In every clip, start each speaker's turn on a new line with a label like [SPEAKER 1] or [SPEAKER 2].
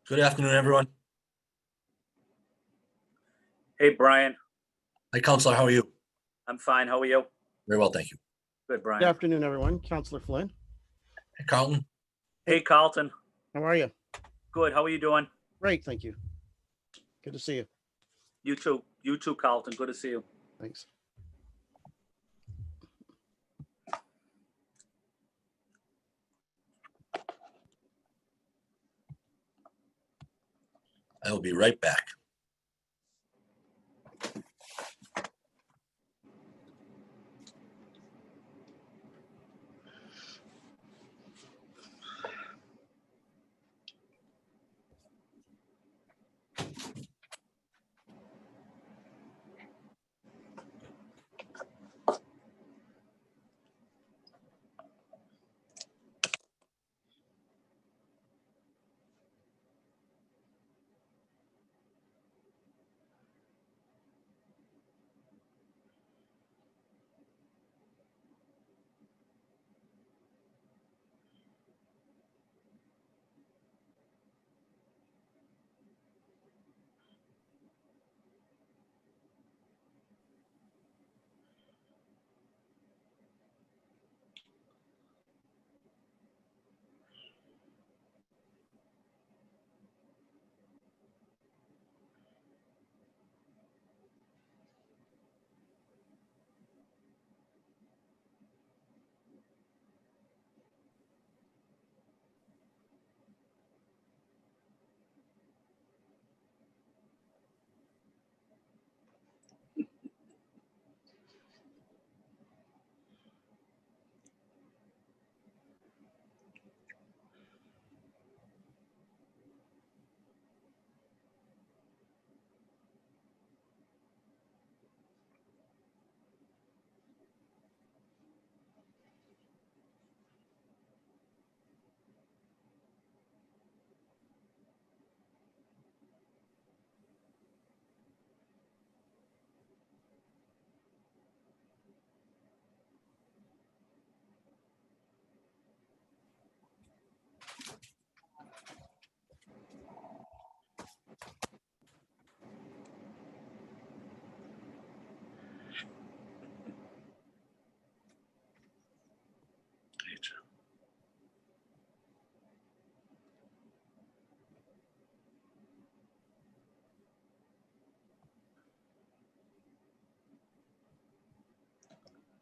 [SPEAKER 1] Good afternoon, everyone.
[SPEAKER 2] Hey, Brian.
[SPEAKER 1] Hi, Counselor. How are you?
[SPEAKER 2] I'm fine. How are you?
[SPEAKER 1] Very well, thank you.
[SPEAKER 2] Good, Brian.
[SPEAKER 3] Good afternoon, everyone. Counselor Flynn,
[SPEAKER 1] Hey, Carlton.
[SPEAKER 2] Hey, Carlton.
[SPEAKER 3] how are you?
[SPEAKER 2] Good. How are you doing?
[SPEAKER 3] Great, thank you. Good to see you.
[SPEAKER 2] You too. You too, Carlton. Good to see you.
[SPEAKER 3] Thanks.
[SPEAKER 1] I will be right back.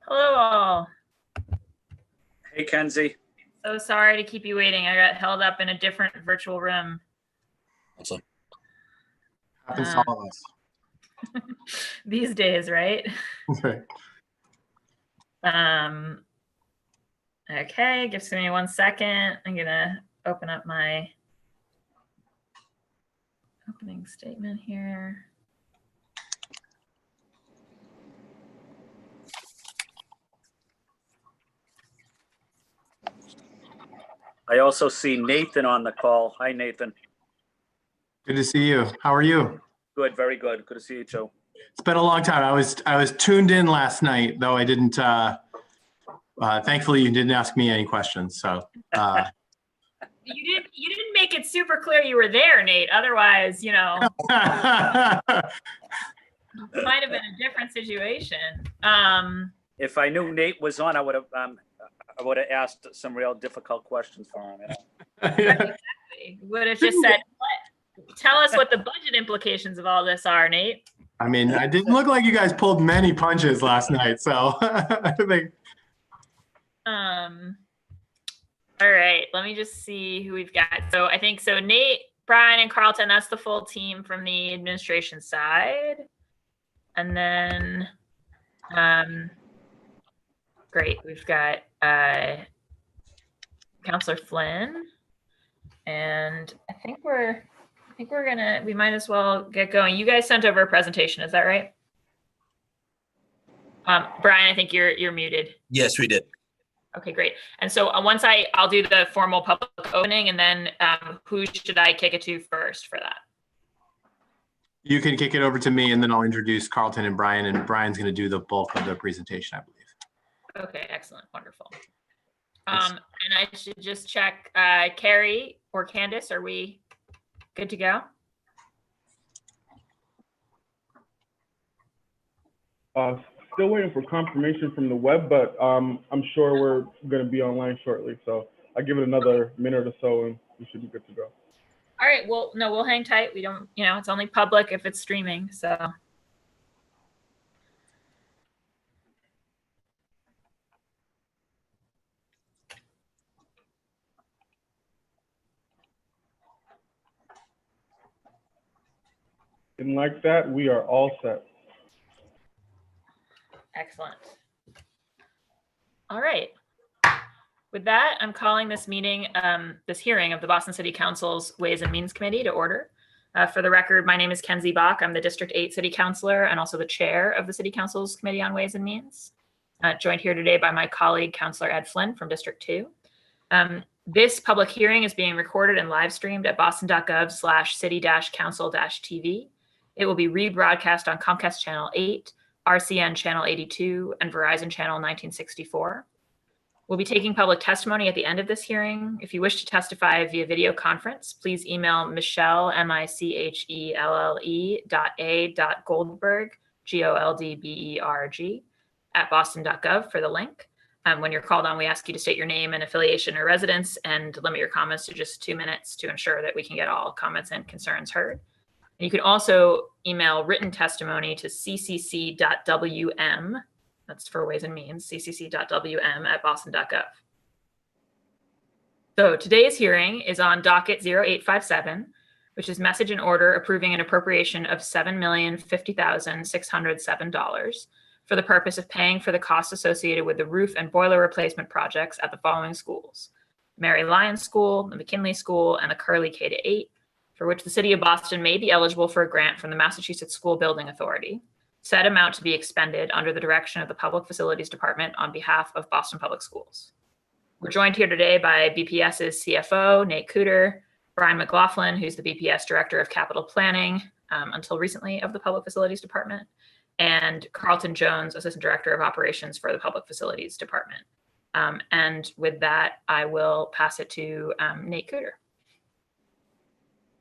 [SPEAKER 4] Hello all.
[SPEAKER 2] Hey, Kenzie.
[SPEAKER 4] So sorry to keep you waiting. I got held up in a different virtual room.
[SPEAKER 1] Also,
[SPEAKER 5] Happens to all of us.
[SPEAKER 4] These days, right?
[SPEAKER 5] Okay.
[SPEAKER 4] Okay, give me 1 second. I'm gonna open up my opening statement here.
[SPEAKER 2] I also see Nathan on the call. Hi, Nathan.
[SPEAKER 5] Good to see you. How are you?
[SPEAKER 2] Good. Very good. Good to see you, too.
[SPEAKER 5] It's been a long time. I was tuned in last night, though I didn't. Thankfully, you didn't ask me any questions. So
[SPEAKER 4] You didn't make it super clear you were there, Nate. Otherwise, you know, might have been a different situation.
[SPEAKER 2] If I knew Nate was on, I would have asked some real difficult questions for him. You know?
[SPEAKER 4] Exactly. Would have just said, tell us what the budget implications of all this are, Nate.
[SPEAKER 5] I mean, it didn't look like you guys pulled many punches last night. So I think.
[SPEAKER 4] All right, let me just see who we've got. So I think so Nate, Brian, and Carlton, that's the full team from the administration side. And then great, we've got Counselor Flynn. And I think we might as well get going. You guys sent over a presentation, is that right? Brian, I think you're muted.
[SPEAKER 1] yes, we did.
[SPEAKER 4] Okay, great. And so once I'll do the formal public opening, and then who should I kick it to first for that?
[SPEAKER 5] You can kick it over to me, and then I'll introduce Carlton and Brian's going to do the bulk of the presentation, I believe.
[SPEAKER 4] Okay, excellent, wonderful. And I should just check, Carrie or Candace, are we Good to go?
[SPEAKER 6] Still waiting for confirmation from the web, but I'm sure we're going to be online shortly. So I'll give it another minute or so and we should be good to go.
[SPEAKER 4] All right. Well, no, we'll hang tight. We don't, it's only public if it's streaming. So.
[SPEAKER 6] And like that, we are all set.
[SPEAKER 4] Excellent. All right. With that, I'm calling this meeting, this hearing of the Boston City Council's Ways and Means Committee to order. For the record, my name is Kenzie Bach. I'm the District 8 City Councilor and also the chair of the City Council's Committee on Ways and Means. Joined here today by my colleague, Councilor Ed Flynn from District 2. This public hearing is being recorded and live streamed at boston.gov/city-council-tv. It will be rebroadcast on Comcast Channel 8, RCN Channel 82, and Verizon Channel 1964. We'll be taking public testimony at the end of this hearing. If you wish to testify via video conference, please email Michelle, MICHELLE.A.Goldberg, GOLDBERG, at boston.gov for the link. When you're called on, we ask you to state your name and affiliation or residence and limit your comments to just 2 minutes to ensure that we can get all comments and concerns heard. And you can also email written testimony to ccc.wm, that's for Ways and Means, ccc.wm at boston.gov. So today's hearing is on Docket 0857, which is message and order approving an appropriation of $7,050,607 for the purpose of paying for the costs associated with the roof and boiler replacement projects at the following schools: Mary Lyons School, the McKinley School, and the Curley K-8, for which the City of Boston may be eligible for a grant from the Massachusetts School Building Authority. Said amount to be expended under the direction of the Public Facilities Department on behalf of Boston Public Schools. We're joined here today by BPS's CFO, Nate Cooter, Brian McLaughlin, who's the BPS Director of Capital Planning, until recently of the Public Facilities Department, and Carlton Jones, Assistant Director of Operations for the Public Facilities Department. And with that, I will pass it to Nate Cooter.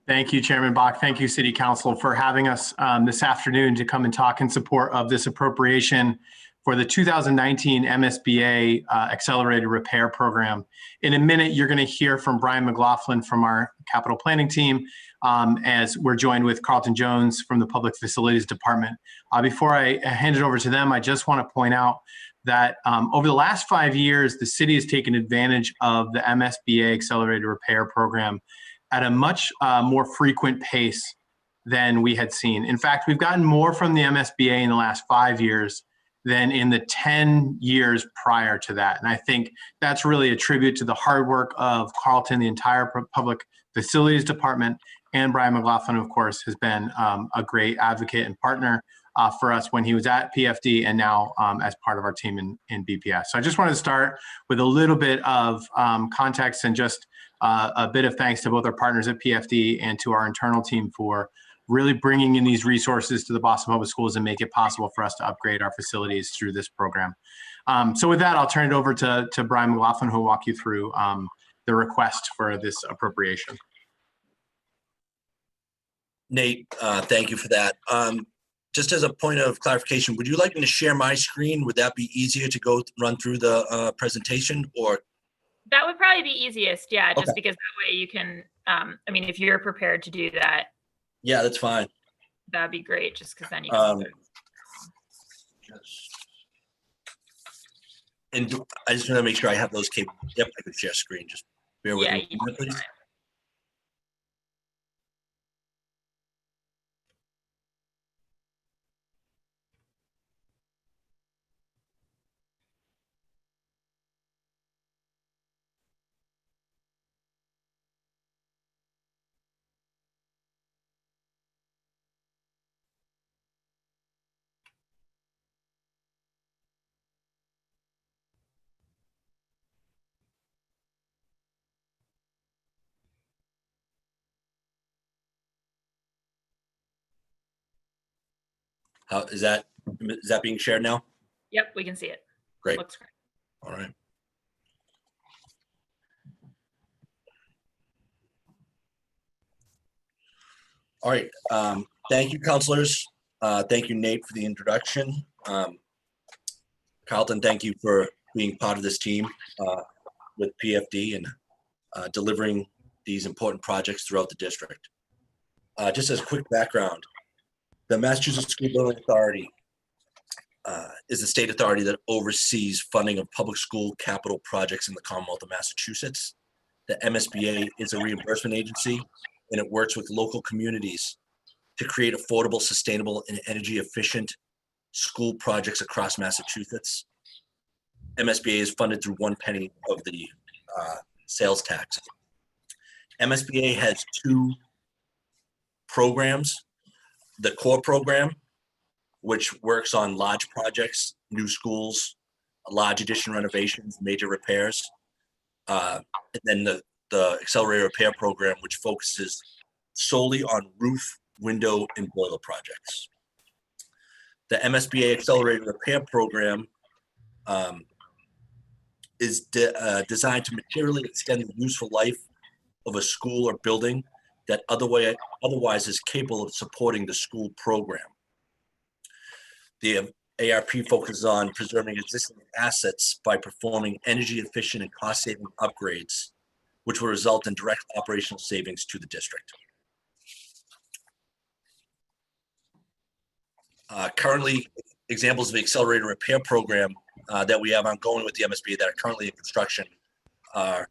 [SPEAKER 5] Thank you, Chairman Bach. Thank you, City Council, for having us this afternoon to come and talk in support of this appropriation for the 2019 MSBA Accelerated Repair Program. In a minute, you're going to hear from Brian McLaughlin from our capital planning team, as we're joined with Carlton Jones from the Public Facilities Department. Before I hand it over to them, I just want to point out that over the last 5 years, the city has taken advantage of the MSBA Accelerated Repair Program at a much more frequent pace than we had seen. In fact, we've gotten more from the MSBA in the last 5 years than in the 10 years prior to that. And I think that's really a tribute to the hard work of Carlton, the entire Public Facilities Department, and Brian McLaughlin, of course, has been a great advocate and partner for us when he was at PFD and now as part of our team in BPS. So I just wanted to start with a little bit of context and just a bit of thanks to both our partners at PFD and to our internal team for really bringing in these resources to the Boston Public Schools and make it possible for us to upgrade our facilities through this program. So with that, I'll turn it over to Brian McLaughlin, who will walk you through the request for this appropriation.
[SPEAKER 1] Nate, thank you for that. Just as a point of clarification, would you like me to share my screen? Would that be easier to go run through the presentation, or?
[SPEAKER 4] That would probably be easiest, yeah, just
[SPEAKER 1] Okay.
[SPEAKER 4] because that way you can, I mean, if you're prepared to do that,
[SPEAKER 1] Yeah, that's fine.
[SPEAKER 4] that'd be great, just because then you can.
[SPEAKER 1] And I just want to make sure I have those capable. Yep, I could share screen. Just bear with
[SPEAKER 4] Yeah,
[SPEAKER 1] me,
[SPEAKER 4] you should be
[SPEAKER 1] please.
[SPEAKER 4] fine.
[SPEAKER 1] How is that being shared now?
[SPEAKER 4] Yep, we can see it.
[SPEAKER 1] Great.
[SPEAKER 4] Looks great.
[SPEAKER 1] All right. All right. Thank you, counselors. Thank you, Nate, for the introduction. Carlton, thank you for being part of this team with PFD and delivering these important projects throughout the district. Just as a quick background, the Massachusetts School Building Authority is the state authority that oversees funding of public school capital projects in the Commonwealth of Massachusetts. The MSBA is a reimbursement agency, and it works with local communities to create affordable, sustainable, and energy efficient school projects across Massachusetts. MSBA is funded through 1 penny of the sales tax. MSBA has 2 programs. The core program, which works on large projects, new schools, large addition renovations, major repairs. And then the accelerated repair program, which focuses solely on roof, window, and boiler projects. The MSBA accelerated repair program is designed to materially extend the useful life of a school or building that otherwise is capable of supporting the school program. The ARP focuses on preserving existing assets by performing energy efficient and cost saving upgrades, which will result in direct operational savings to the district. Currently, examples of the accelerated repair program that we have ongoing with the MSBA that are currently in construction are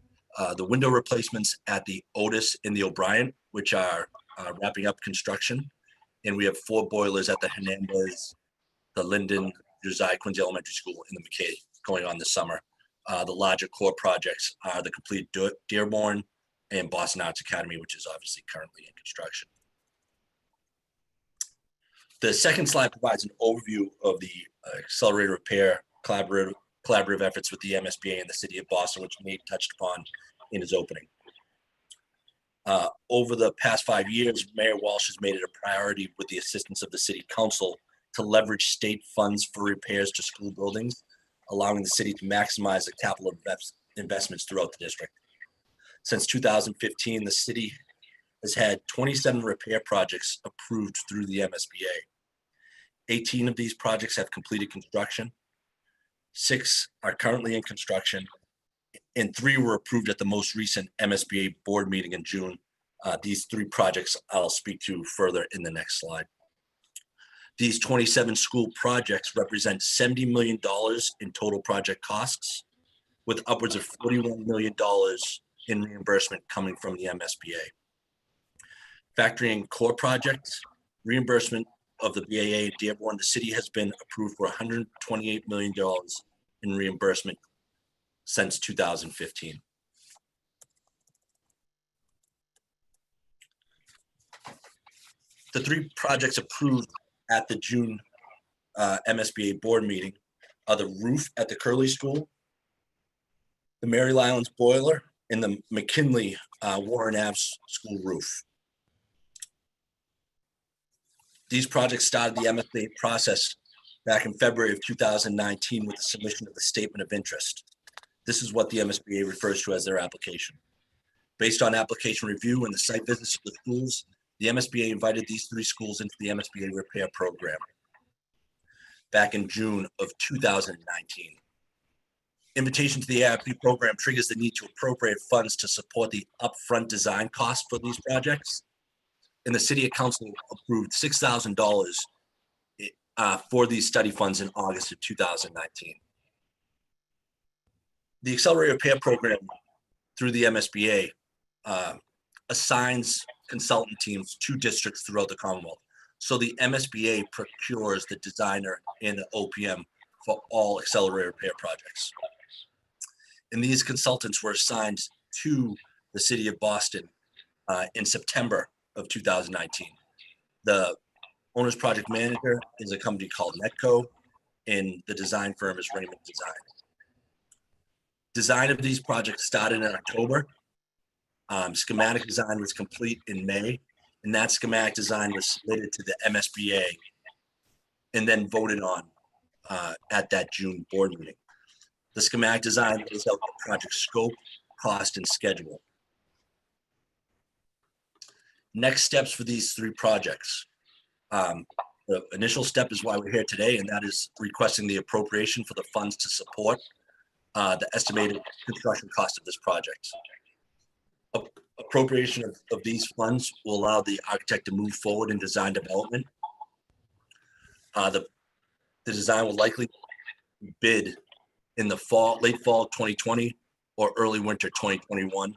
[SPEAKER 1] the window replacements at the Otis and the O'Brien, which are wrapping up construction. And we have 4 boilers at the Hernandez, the Linden, Josiah Quincy Elementary School, and the McKay going on this summer. The larger core projects are the complete Dearborn and Boston Arts Academy, which is obviously currently in construction. The second slide provides an overview of the accelerated repair collaborative efforts with the MSBA and the city of Boston, which Nate touched upon in his opening. Over the past 5 years, Mayor Walsh has made it a priority with the assistance of the city council to leverage state funds for repairs to school buildings, allowing the city to maximize the capital investments throughout the district. Since 2015, the city has had 27 repair projects approved through the MSBA. 18 of these projects have completed construction. 6 are currently in construction, and 3 were approved at the most recent MSBA board meeting in June. These 3 projects I'll speak to further in the next slide. These 27 school projects represent $70 million in total project costs, with upwards of $41 million in reimbursement coming from the MSBA. Factoring core projects, reimbursement of the BAA in Dearborn, the city has been approved for $128 million in reimbursement since 2015. The 3 projects approved at the June MSBA board meeting are the roof at the Curley School, the Mary Lylands boiler, and the McKinley Warren Ave school roof. These projects started the MSBA process back in February of 2019 with the submission of the statement of interest. This is what the MSBA refers to as their application. Based on application review and the site visits to the schools, the MSBA invited these 3 schools into the MSBA repair program back in June of 2019. Invitation to the ARP program triggers the need to appropriate funds to support the upfront design costs for these projects. And the city council approved $6,000 for these study funds in August of 2019. The accelerated repair program through the MSBA assigns consultant teams to districts throughout the Commonwealth. So the MSBA procures the designer and the OPM for all accelerated repair projects. And these consultants were assigned to the city of Boston in September of 2019. The owner's project manager is a company called Netco, and the design firm is Raymond Design. Design of these projects started in October. Schematic design was complete in May, and that schematic design was submitted to the MSBA and then voted on at that June board meeting. The schematic design lays out the project scope, cost, and schedule. next steps for these three projects. The initial step is why we're here today, and that is requesting the appropriation for the funds to support the estimated construction cost of this project. Appropriation of these funds will allow the architect to move forward in design development. The design will likely bid in the late fall 2020 or early winter 2021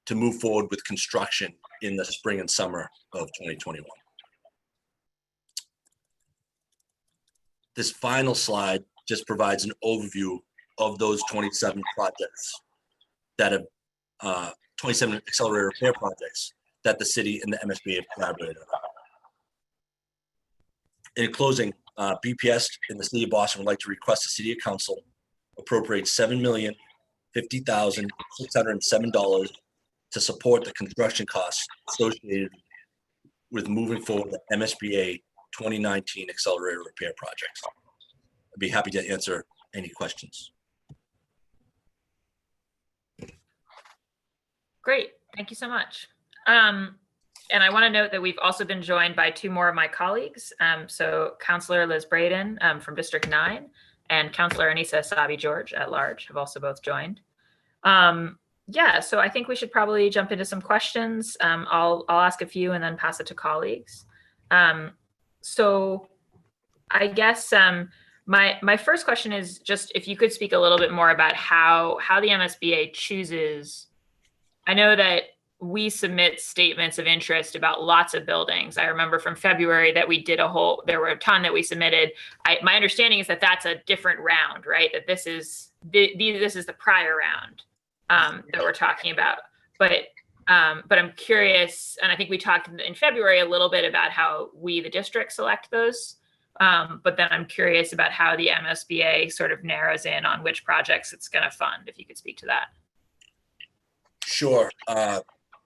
[SPEAKER 1] to move forward with construction in the spring and summer of 2021. This final slide just provides an overview of those 27 projects that have 27 accelerated repair projects that the city and the MSBA have collaborated on. In closing, BPS in the city of Boston would like to request the city council appropriate $7,050,607 to support the construction costs associated with moving forward the MSBA 2019 accelerated repair projects. I'd be happy to answer any questions.
[SPEAKER 4] Great, thank you so much. And I want to note that we've also been joined by two more of my colleagues. So Councillor Liz Braden from District 9 and Councillor Anissa Sabi-George at large have also both joined. Yeah, so I think we should probably jump into some questions. I'll ask a few and then pass it to colleagues. So I guess my first question is just if you could speak a little bit more about how the MSBA chooses. I know that we submit statements of interest about lots of buildings. I remember from February that we did there were a ton that we submitted. My understanding is that that's a different round, right? That this is the prior round that we're talking about. But I'm curious, and I think we talked in February a little bit about how we, the district, select those. But then I'm curious about how the MSBA sort of narrows in on which projects it's going to fund, if you could speak to that.
[SPEAKER 1] Sure.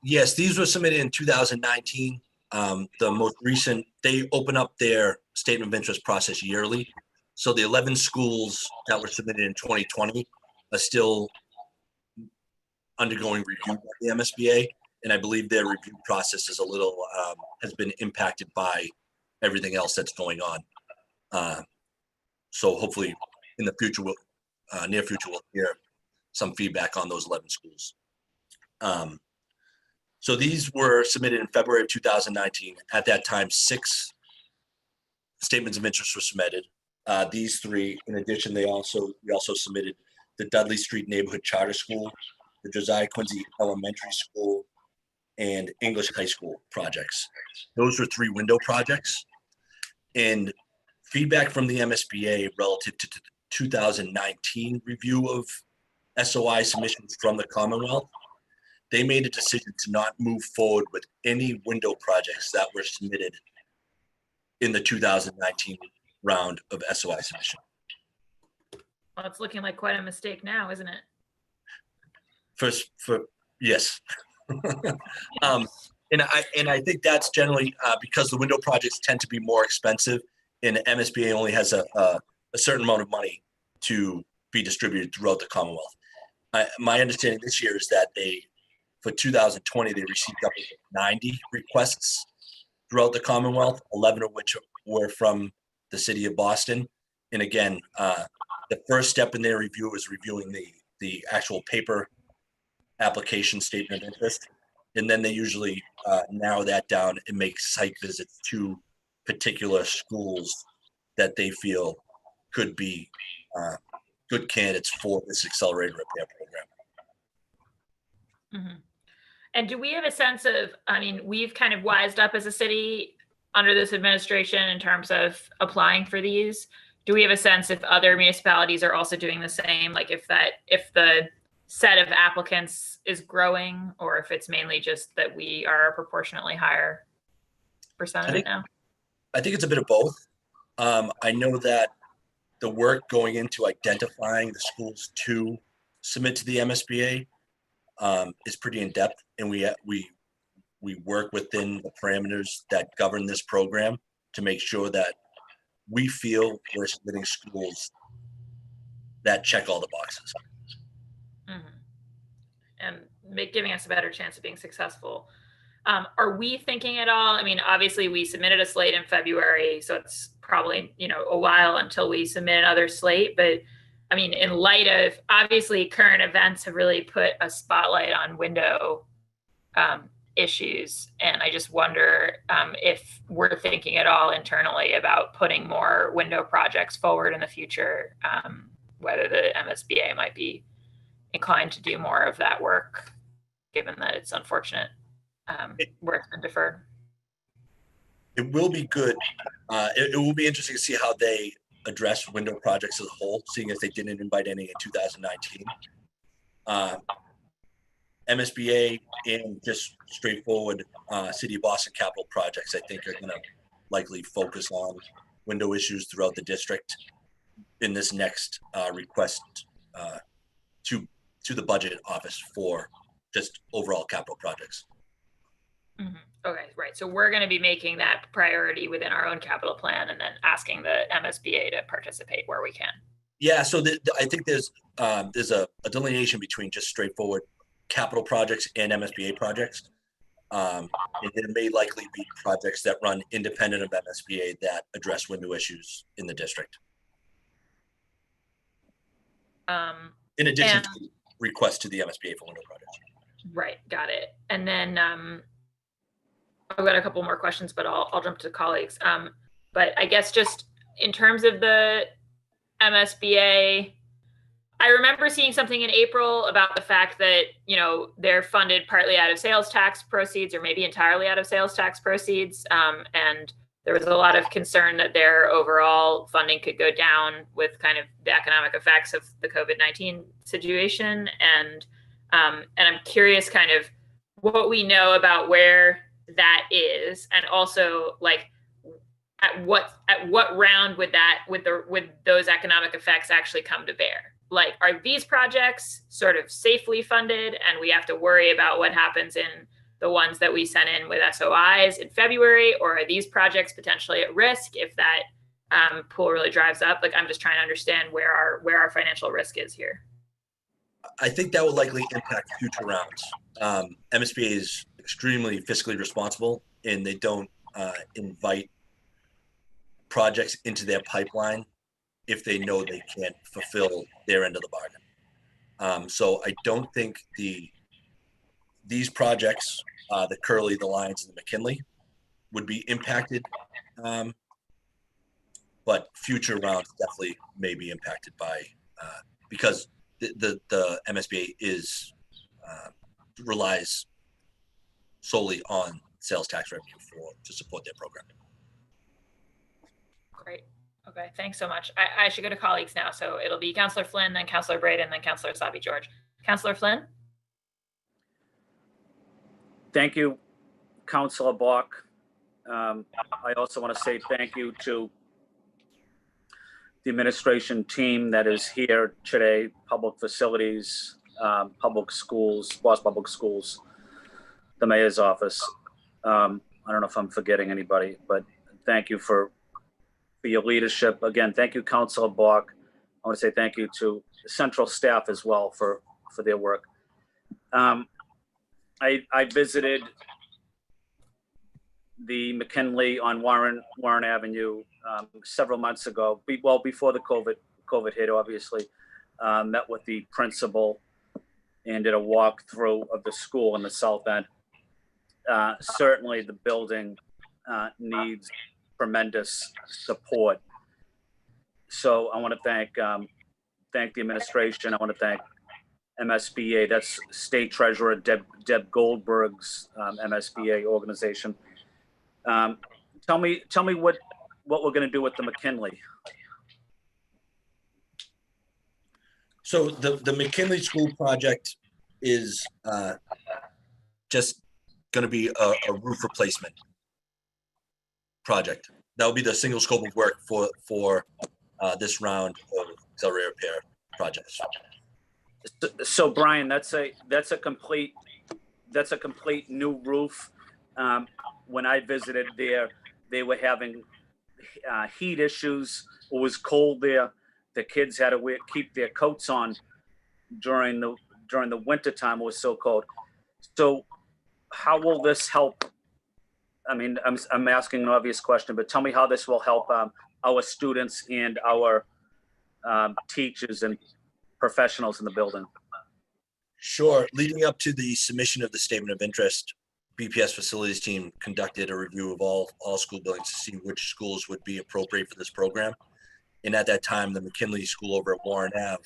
[SPEAKER 1] Yes, these were submitted in 2019. The most recent, they open up their statement of interest process yearly. So the 11 schools that were submitted in 2020 are still undergoing review by the MSBA. And I believe their review process is a little, has been impacted by everything else that's going on. So hopefully in the future, near future, we'll hear some feedback on those 11 schools. So these were submitted in February of 2019. At that time, 6 statements of interest were submitted. These 3, in addition, we also submitted the Dudley Street Neighborhood Charter School, the Josiah Quincy Elementary School, and English High School projects. Those were 3 window projects. And feedback from the MSBA relative to the 2019 review of SOI submissions from the Commonwealth, they made a decision to not move forward with any window projects that were submitted in the 2019 round of SOI submission.
[SPEAKER 4] Well, it's looking like quite a mistake now, isn't it?
[SPEAKER 1] Yes. And I think that's generally because the window projects tend to be more expensive, and the MSBA only has a certain amount of money to be distributed throughout the Commonwealth. My understanding this year is that for 2020, they received up to 90 requests throughout the Commonwealth, 11 of which were from the city of Boston. And again, the first step in their review was reviewing the actual paper application statement of interest. And then they usually narrow that down and make site visits to particular schools that they feel could be good candidates for this accelerated repair program.
[SPEAKER 4] Mm-hmm. And do we have a sense of, I mean, we've kind of wised up as a city under this administration in terms of applying for these. Do we have a sense if other municipalities are also doing the same? Like if the set of applicants is growing, or if it's mainly just that we are a proportionately higher percentage now?
[SPEAKER 1] I think it's a bit of both. I know that the work going into identifying the schools to submit to the MSBA is pretty in depth, and we work within the parameters that govern this program to make sure that we feel we're submitting schools that check all the boxes.
[SPEAKER 4] Mm-hmm. And giving us a better chance of being successful. Are we thinking at all? I mean, obviously we submitted a slate in February, so it's probably, a while until we submit another slate. But I mean, in light of obviously current events have really put a spotlight on window issues. And I just wonder if we're thinking at all internally about putting more window projects forward in the future, whether the MSBA might be inclined to do more of that work, given that it's unfortunate where it's been deferred.
[SPEAKER 1] It will be good. It will be interesting to see how they address window projects as a whole, seeing as they didn't invite any in 2019. MSBA and just straightforward City of Boston capital projects, I think, are going to likely focus on window issues throughout the district in this next request to the budget office for just overall capital projects.
[SPEAKER 4] Mm-hmm. Okay, right. So we're going to be making that priority within our own capital plan and then asking the MSBA to participate where we can.
[SPEAKER 1] Yeah, so I think there's a delineation between just straightforward capital projects and MSBA projects. And there may likely be projects that run independent of MSBA that address window issues in the district. In addition to requests to the MSBA for window projects.
[SPEAKER 4] Right, got it. And then I've got a couple more questions, but I'll jump to colleagues. But I guess just in terms of the MSBA, I remember seeing something in April about the fact that, they're funded partly out of sales tax proceeds or maybe entirely out of sales tax proceeds. And there was a lot of concern that their overall funding could go down with kind of the economic effects of the COVID-19 situation. And I'm curious kind of what we know about where that is, and also like at what round would those economic effects actually come to bear? Like, are these projects sort of safely funded and we have to worry about what happens in the ones that we sent in with SOIs in February, or are these projects potentially at risk if that pool really drives up? Like, I'm just trying to understand where our financial risk is here.
[SPEAKER 1] I think that will likely impact future rounds. MSBA is extremely fiscally responsible, and they don't invite projects into their pipeline if they know they can't fulfill their end of the bargain. So I don't think these projects, the Curly, the Lions, and the McKinley, would be impacted. But future rounds definitely may be impacted by because the MSBA relies solely on sales tax revenue to support their program.
[SPEAKER 4] Great. Okay, thanks so much. I should go to colleagues now. So it'll be Councillor Flynn, then Councillor Braden, then Councillor Sabi George. Councillor Flynn?
[SPEAKER 2] Thank you, Councillor Bach. I also want to say thank you to the administration team that is here today, public facilities, public schools, Boston Public Schools, the mayor's office. I don't know if I'm forgetting anybody, but thank you for your leadership. Again, thank you, Councillor Bach. I want to say thank you to the central staff as well for their work. I visited the McKinley on Warren Avenue several months ago, before the COVID hit, obviously. Met with the principal and did a walkthrough of the school in the south end. Certainly the building needs tremendous support. So I want to thank the administration. I want to thank MSBA, that's State Treasurer Deb Goldberg's MSBA organization. Tell me what we're going to do with the McKinley.
[SPEAKER 1] So the McKinley School project is just going to be a roof replacement project. That will be the single scope of work for this round of accelerated repair projects.
[SPEAKER 2] So Brian, that's a complete new roof. When I visited there, they were having heat issues. It was cold there. The kids had to keep their coats on during the winter time. It was so cold. So how will this help? I mean, I'm asking an obvious question, but tell me how this will help our students and our teachers and professionals in the building.
[SPEAKER 1] Sure. Leading up to the submission of the statement of interest, BPS facilities team conducted a review of all school buildings to see which schools would be appropriate for this program. And at that time, the McKinley School over at Warren Ave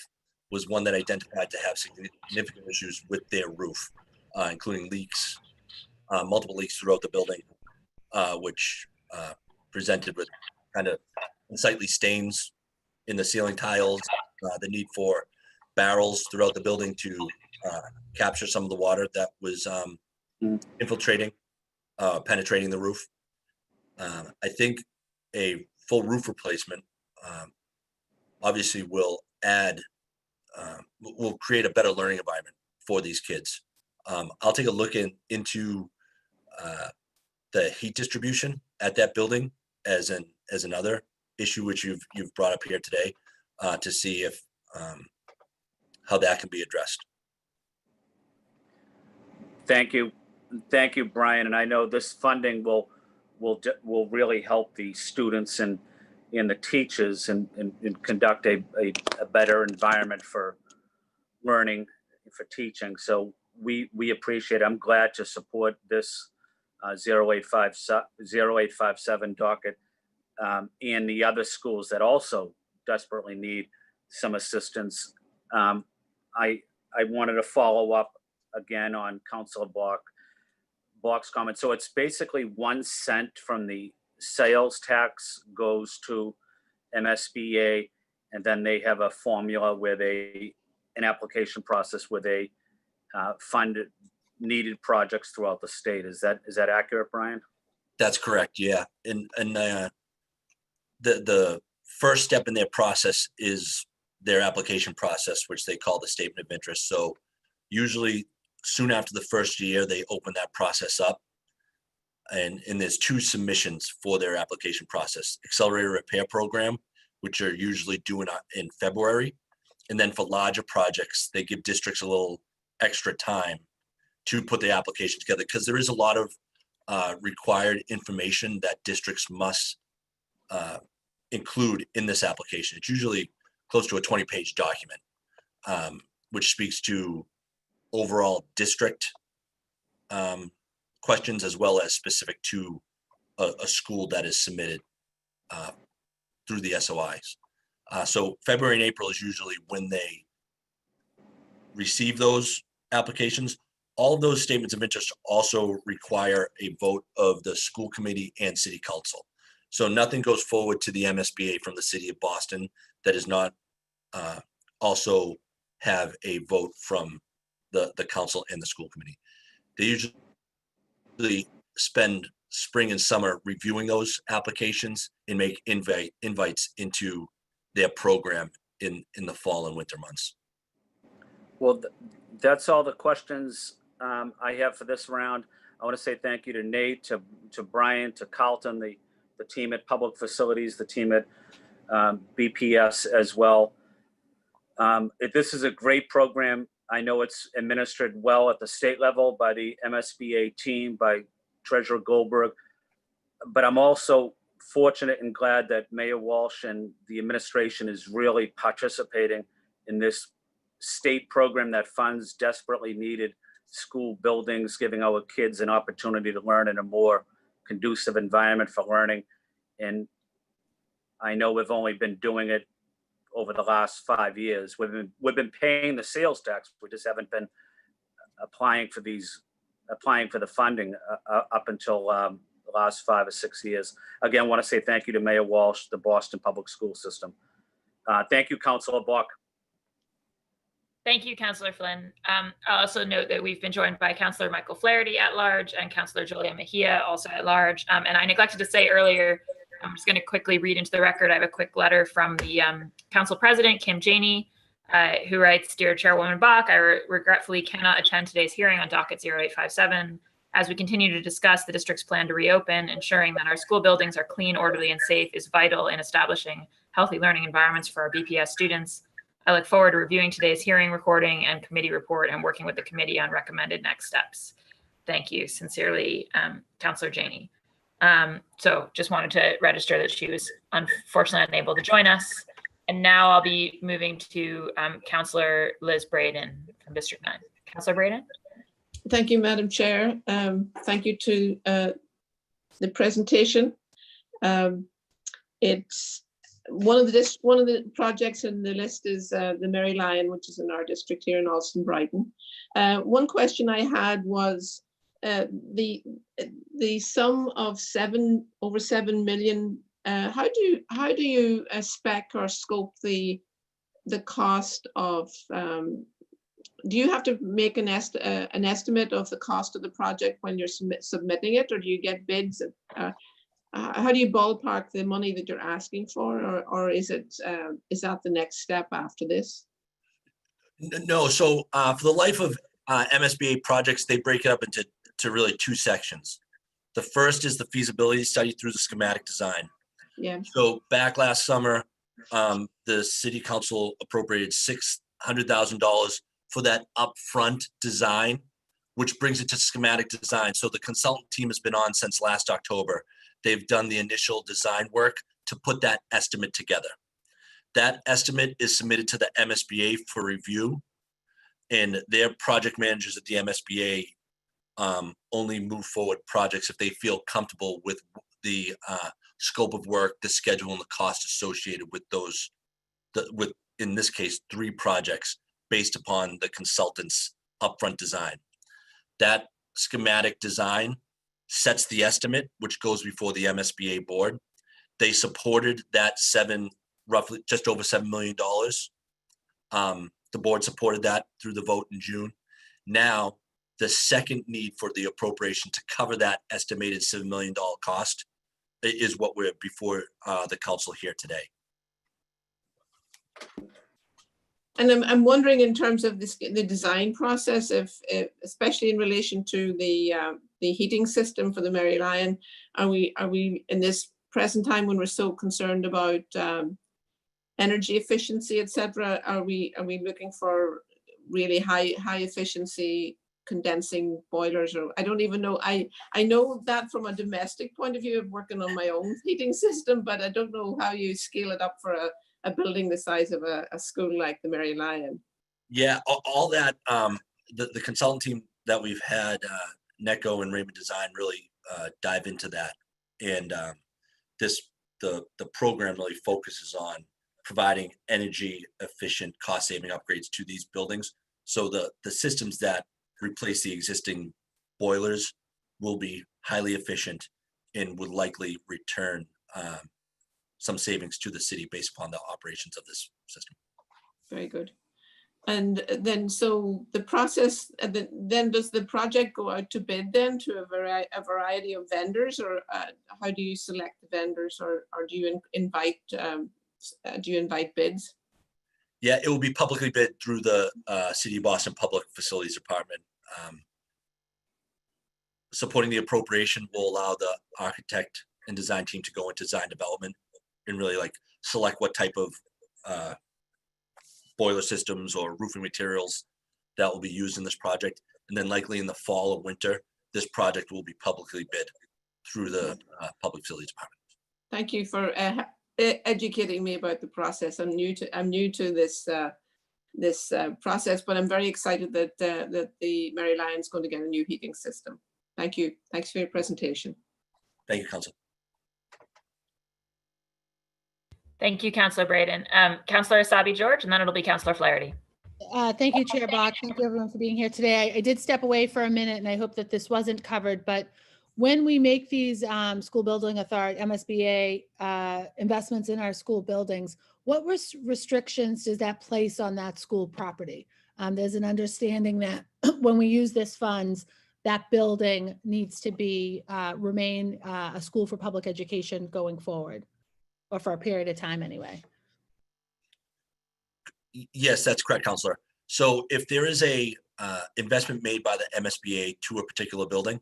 [SPEAKER 1] was one that identified to have significant issues with their roof, including leaks, multiple leaks throughout the building, which presented with kind of unsightly stains in the ceiling tiles, the need for barrels throughout the building to capture some of the water that was infiltrating, penetrating the roof. I think a full roof replacement obviously will will create a better learning environment for these kids. I'll take a look into the heat distribution at that building as another issue which you've brought up here today, to see if how that can be addressed.
[SPEAKER 2] Thank you, Brian. And I know this funding will really help the students and the teachers and conduct a better environment for learning, for teaching. So we appreciate it. I'm glad to support this 0857 docket and the other schools that also desperately need some assistance. I wanted to follow up again on Councilor Bach's comment. So it's basically 1 cent from the sales tax goes to MSBA, and then they have a formula where an application process where they fund needed projects throughout the state. Is that accurate, Brian?
[SPEAKER 1] That's correct. Yeah. And the first step in their process is their application process, which they call the statement of interest. So usually soon after the first year, they open that process up. And there's 2 submissions for their application process: accelerated repair program, which are usually due in February. And then for larger projects, they give districts a little extra time to put the application together, because there is a lot of required information that districts must include in this application. It's usually close to a 20-page document, which speaks to overall district questions as well as specific to a school that is submitted through the SOIs. So February and April is usually when they receive those applications. All of those statements of interest also require a vote of the school committee and city council. So nothing goes forward to the MSBA from the city of Boston that does not also have a vote from the council and the school committee. They usually spend spring and summer reviewing those applications and make invites into their program in the fall and winter months.
[SPEAKER 2] Well, that's all the questions I have for this round. I want to say thank you to Nate, to Brian, to Carlton, the team at Public Facilities, the team at BPS as well. This is a great program. I know it's administered well at the state level by the MSBA team, by Treasurer Goldberg, but I'm also fortunate and glad that Mayor Walsh and the administration is really participating in this state program that funds desperately needed school buildings, giving our kids an opportunity to learn in a more conducive environment for learning. And I know we've only been doing it over the last 5 years. We've been paying the sales tax. We just haven't been applying for the funding up until the last 5 or 6 years. Again, I want to say thank you to Mayor Walsh, the Boston Public School System. Thank you, Councilor Bach.
[SPEAKER 4] Thank you, Councillor Flynn. I'll also note that we've been joined by Councillor Michael Flaherty at large and Councillor Julia Mejia also at large. And I neglected to say earlier, I'm just going to quickly read into the record. I have a quick letter from the Council President, Kim Janey, who writes, "Dear Chairwoman Bach, I regretfully cannot attend today's hearing on docket 0857. As we continue to discuss the district's plan to reopen, ensuring that our school buildings are clean, orderly, and safe is vital in establishing healthy learning environments for our BPS students. I look forward to reviewing today's hearing recording and committee report and working with the committee on recommended next steps." Thank you. Sincerely, Councillor Janey. So just wanted to register that she was unfortunately unable to join us. And now I'll be moving to Councillor Liz Braden from District 9. Councillor Braden?
[SPEAKER 7] Thank you, Madam Chair. Thank you to the presentation. It's one of the projects in the list is the Mary Lyon, which is in our district here in Alston Brighton. One question I had was the sum of over 7 million. How do you spec or scope the cost of? Do you have to make an estimate of the cost of the project when you're submitting it, or do you get bids? How do you ballpark the money that you're asking for, or is that the next step after this?
[SPEAKER 1] No, so for the life of MSBA projects, they break it up into really two sections. The first is the feasibility study through the schematic design.
[SPEAKER 7] Yeah.
[SPEAKER 1] So back last summer, the city council appropriated $600,000 for that upfront design, which brings it to schematic design. So the consultant team has been on since last October. They've done the initial design work to put that estimate together. That estimate is submitted to the MSBA for review, and their project managers at the MSBA only move forward projects if they feel comfortable with the scope of work, the schedule, and the cost associated with those, with, in this case, 3 projects based upon the consultant's upfront design. That schematic design sets the estimate, which goes before the MSBA board. They supported that roughly just over $7 million. The board supported that through the vote in June. Now, the second need for the appropriation to cover that estimated $7 million cost is what we're before the council here today.
[SPEAKER 7] And I'm wondering, in terms of the design process, if especially in relation to the heating system for the Mary Lyon, are we in this present time when we're so concerned about energy efficiency, etc., are we looking for really high efficiency condensing boilers? Or I don't even know. I know that from a domestic point of view of working on my own heating system, but I don't know how you scale it up for a building the size of a school like the Mary Lyon.
[SPEAKER 1] Yeah, all that, the consultant team that we've had, NECO and Raymond Design, really dive into that. And the program really focuses on providing energy efficient, cost saving upgrades to these buildings. So the systems that replace the existing boilers will be highly efficient and would likely return some savings to the city based upon the operations of this system.
[SPEAKER 7] Very good. And then, so the process, then does the project go out to bid then to a variety of vendors, or how do you select the vendors, or do you invite bids?
[SPEAKER 1] Yeah, it will be publicly bid through the City of Boston Public Facilities Department. Supporting the appropriation will allow the architect and design team to go into design development and really select what type of boiler systems or roofing materials that will be used in this project. And then likely in the fall or winter, this project will be publicly bid through the Public Facilities Department.
[SPEAKER 7] Thank you for educating me about the process. I'm new to this process, but I'm very excited that the Mary Lyon's going to get a new heating system. Thank you. Thanks for your presentation.
[SPEAKER 1] Thank you, Council.
[SPEAKER 4] Thank you, Councillor Braden. Councillor Asabi George, and then it'll be Councillor Flaherty.
[SPEAKER 8] Thank you, Chair Bach. Thank you, everyone, for being here today. I did step away for a minute, and I hope that this wasn't covered, but when we make these school building authority, MSBA investments in our school buildings, what restrictions does that place on that school property? There's an understanding that when we use this funds, that building needs to be remain a school for public education going forward, or for a period of time anyway.
[SPEAKER 1] Yes, that's correct, Councillor. So if there is a investment made by the MSBA to a particular building,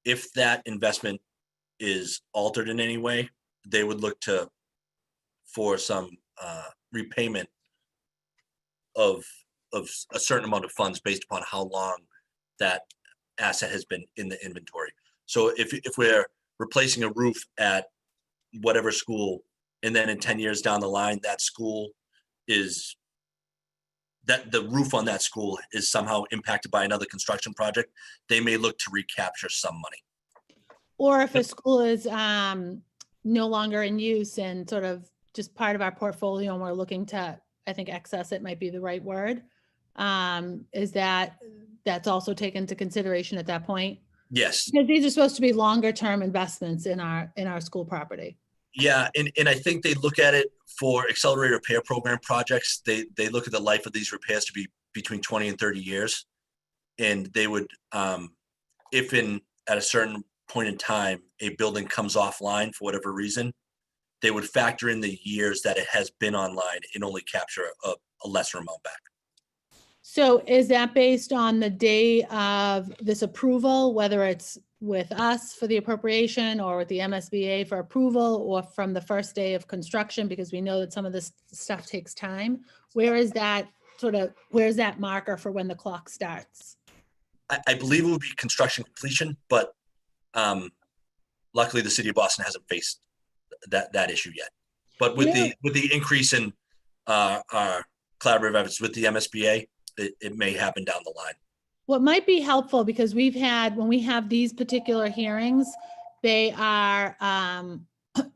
[SPEAKER 1] if that investment is altered in any way, they would look for some repayment of a certain amount of funds based upon how long that asset has been in the inventory. So if we're replacing a roof at whatever school, and then in 10 years down the line, that school is, that the roof on that school is somehow impacted by another construction project, they may look to recapture some money.
[SPEAKER 8] Or if a school is no longer in use and sort of just part of our portfolio and we're looking to, I think excess, it might be the right word. Is that's also taken into consideration at that point?
[SPEAKER 1] Yes.
[SPEAKER 8] Because these are supposed to be longer term investments in our school property.
[SPEAKER 1] Yeah, and I think they look at it for accelerated repair program projects. They look at the life of these repairs to be between 20 and 30 years. And they would, if at a certain point in time, a building comes offline for whatever reason, they would factor in the years that it has been online and only capture a lesser amount back.
[SPEAKER 8] So is that based on the day of this approval, whether it's with us for the appropriation or with the MSBA for approval, or from the first day of construction? Because we know that some of this stuff takes time. Where's that marker for when the clock starts?
[SPEAKER 1] I believe it would be construction completion, but luckily the city of Boston hasn't faced that issue yet. But with the increase in our collaborative efforts with the MSBA, it may happen down the line.
[SPEAKER 8] What might be helpful, because when we have these particular hearings, they are,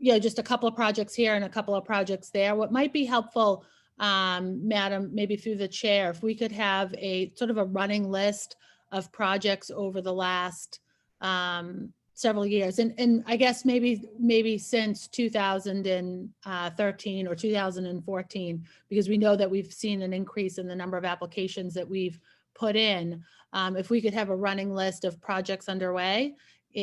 [SPEAKER 8] just a couple of projects here and a couple of projects there. What might be helpful, Madam, maybe through the chair, if we could have a sort of a running list of projects over the last several years. And I guess maybe since 2013 or 2014, because we know that we've seen an increase in the number of applications that we've put in. If we could have a running list of projects underway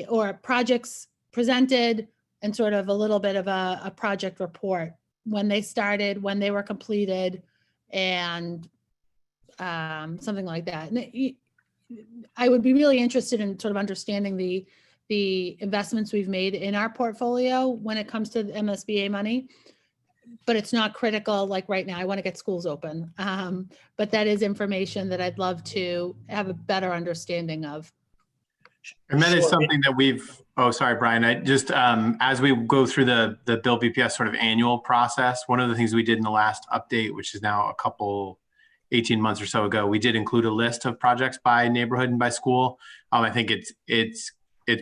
[SPEAKER 8] or projects presented and sort of a little bit of a project report, when they started, when they were completed, and something like that. And I would be really interested in sort of understanding the investments we've made in our portfolio when it comes to the MSBA money, but it's not critical. Like right now, I want to get schools open. But that is information that I'd love to have a better understanding of.
[SPEAKER 5] And that is something that oh, sorry, Brian. I just, as we go through the Bill BPS sort of annual process, one of the things we did in the last update, which is now 18 months or so ago, we did include a list of projects by neighborhood and by school. I think it's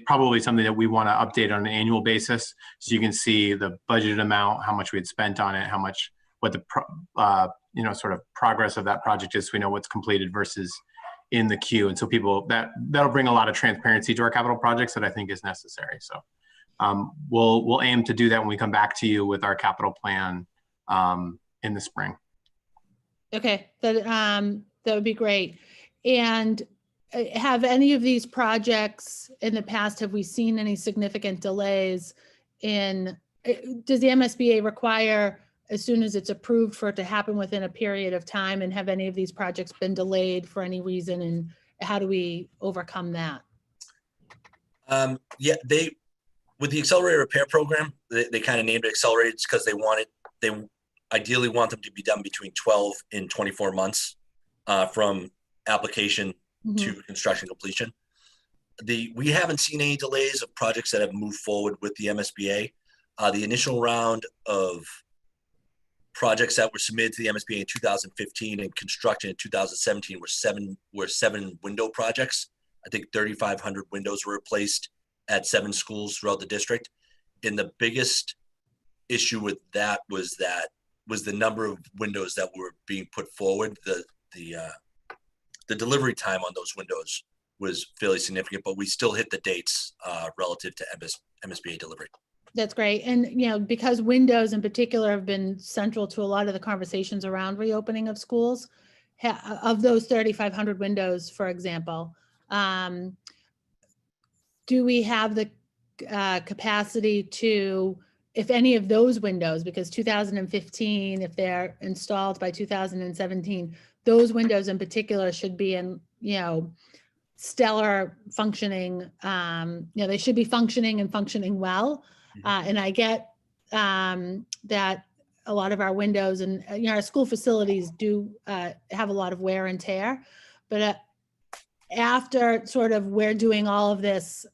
[SPEAKER 5] probably something that we want to update on an annual basis, so you can see the budgeted amount, how much we had spent on it, what the sort of progress of that project is, so we know what's completed versus in the queue. And so that'll bring a lot of transparency to our capital projects that I think is necessary. So we'll aim to do that when we come back to you with our capital plan in the spring.
[SPEAKER 8] Okay, that would be great. And have any of these projects in the past, have we seen any significant delays does the MSBA require, as soon as it's approved, for it to happen within a period of time? And have any of these projects been delayed for any reason? And how do we overcome that?
[SPEAKER 1] With the accelerated repair program, they kind of named it accelerated because they ideally want them to be done between 12 and 24 months from application to construction completion. We haven't seen any delays of projects that have moved forward with the MSBA. The initial round of projects that were submitted to the MSBA in 2015 and construction in 2017 were seven window projects. I think 3,500 windows were replaced at 7 schools throughout the district. And the biggest issue with that was the number of windows that were being put forward. The delivery time on those windows was fairly significant, but we still hit the dates relative to MSBA delivery.
[SPEAKER 8] That's great. And, because windows in particular have been central to a lot of the conversations around reopening of schools, of those 3,500 windows, for example, do we have the capacity to, if any of those windows, because 2015, if they're installed by 2017, those windows in particular should be in, stellar functioning, they should be functioning and functioning well. And I get that a lot of our windows and our school facilities do have a lot of wear and tear, but after sort of we're doing all of this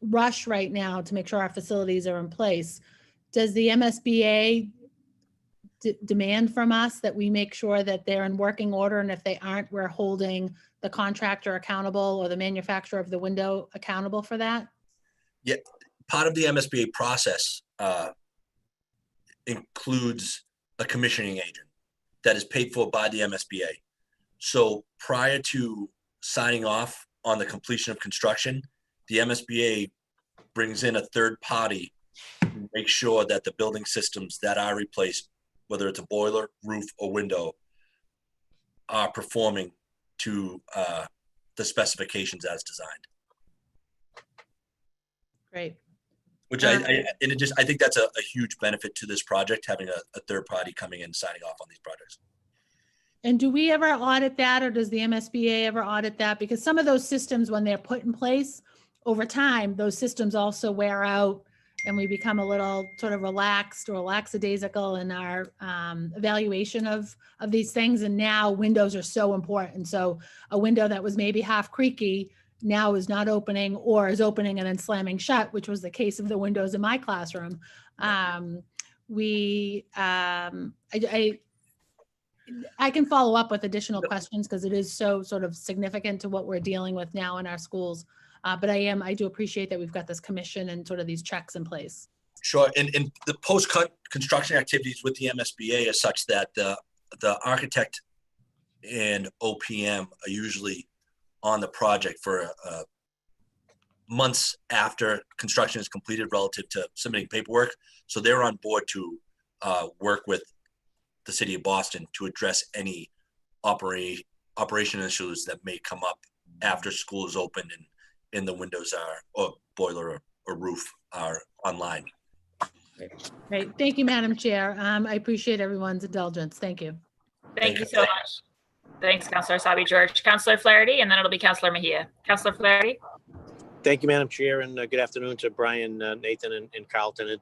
[SPEAKER 8] rush right now to make sure our facilities are in place, does the MSBA demand from us that we make sure that they're in working order? And if they aren't, we're holding the contractor accountable or the manufacturer of the window accountable for that?
[SPEAKER 1] Yeah, part of the MSBA process includes a commissioning agent that is paid for by the MSBA. So prior to signing off on the completion of construction, the MSBA brings in a third party to make sure that the building systems that are replaced, whether it's a boiler, roof, or window, are performing to the specifications as designed.
[SPEAKER 8] Great.
[SPEAKER 1] Which I think that's a huge benefit to this project, having a third party coming in and signing off on these projects.
[SPEAKER 8] And do we ever audit that, or does the MSBA ever audit that? Because some of those systems, when they're put in place over time, those systems also wear out and we become a little sort of relaxed or lackadaisical in our evaluation of these things. And now windows are so important. So a window that was maybe half creaky now is not opening, or is opening and then slamming shut, which was the case of the windows in my classroom. I can follow up with additional questions because it is so sort of significant to what we're dealing with now in our schools. But I do appreciate that we've got this commission and sort of these checks in place.
[SPEAKER 1] Sure, and the post-construction activities with the MSBA are such that the architect and OPM are usually on the project for months after construction is completed relative to submitting paperwork. So they're on board to work with the city of Boston to address any operation issues that may come up after school is open and the windows are, or boiler or roof are online.
[SPEAKER 8] Great. Thank you, Madam Chair. I appreciate everyone's indulgence. Thank you.
[SPEAKER 4] Thank you so much. Thanks, Councillor Sabi George. Councillor Flaherty, and then it'll be Councillor Mejia. Councillor Flaherty.
[SPEAKER 9] Thank you, Madam Chair, and good afternoon to Brian, Nathan, and Carlton.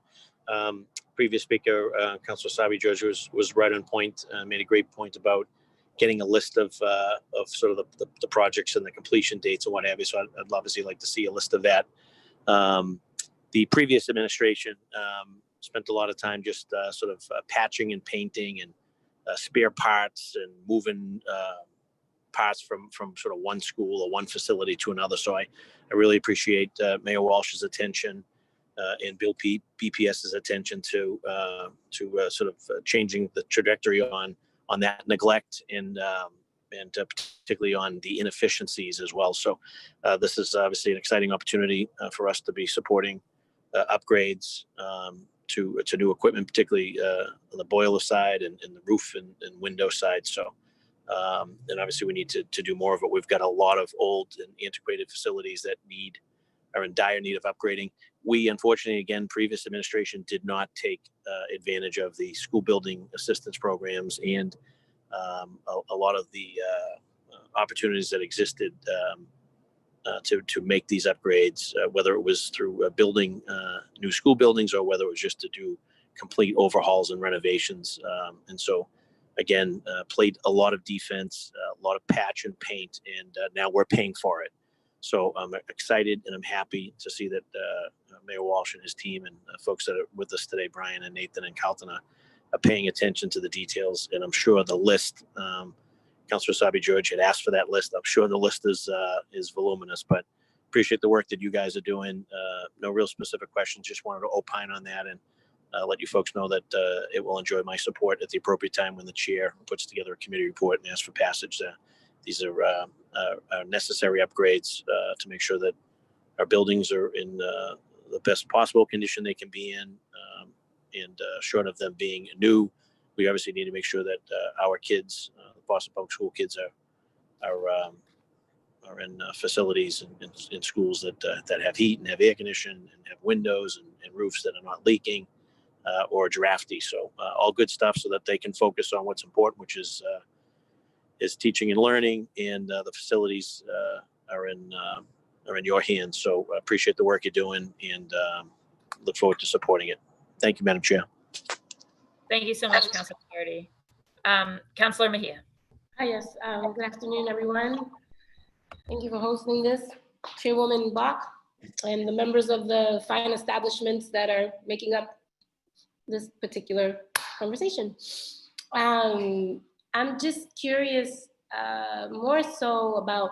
[SPEAKER 9] And previous speaker, Councillor Sabi George, was right on point. Made a great point about getting a list of sort of the projects and the completion dates and what have you. So I'd obviously like to see a list of that. The previous administration spent a lot of time just sort of patching and painting and spare parts and moving parts from sort of one school or one facility to another. So I really appreciate Mayor Walsh's attention and Bill BPS's attention to sort of changing the trajectory on that neglect and particularly on the inefficiencies as well. So this is obviously an exciting opportunity for us to be supporting upgrades to new equipment, particularly on the boiler side and the roof and window side. So and obviously we need to do more of it. We've got a lot of old and antiquated facilities that are in dire need of upgrading. We, unfortunately, again, previous administration did not take advantage of the school building assistance programs and a lot of the opportunities that existed to make these upgrades, whether it was through building new school buildings or whether it was just to do complete overhauls and renovations. And so, again, played a lot of defense, a lot of patch and paint, and now we're paying for it. So I'm excited and I'm happy to see that Mayor Walsh and his team and folks that are with us today, Brian and Nathan and Carlton, are paying attention to the details. And I'm sure the list, Councillor Sabi George had asked for that list. I'm sure the list is voluminous, but appreciate the work that you guys are doing. No real specific questions, just wanted to opine on that and let you folks know that it will enjoy my support at the appropriate time when the chair puts together a committee report and asks for passage. These are necessary upgrades to make sure that our buildings are in the best possible condition they can be in. And short of them being new, we obviously need to make sure that our kids, the Boston Public School kids, are in facilities and in schools that have heat and have air conditioning and have windows and roofs that are not leaking or drafty. So all good stuff so that they can focus on what's important, which is teaching and learning, and the facilities are in your hands. So I appreciate the work you're doing and look forward to supporting it. Thank you, Madam Chair.
[SPEAKER 4] Thank you so much, Councillor Flaherty. Councillor Mejia.
[SPEAKER 10] Hi, yes. Good afternoon, everyone. Thank you for hosting this, Chairwoman Bach, and the members of the fine establishments that are making up this particular conversation. I'm just curious, more so about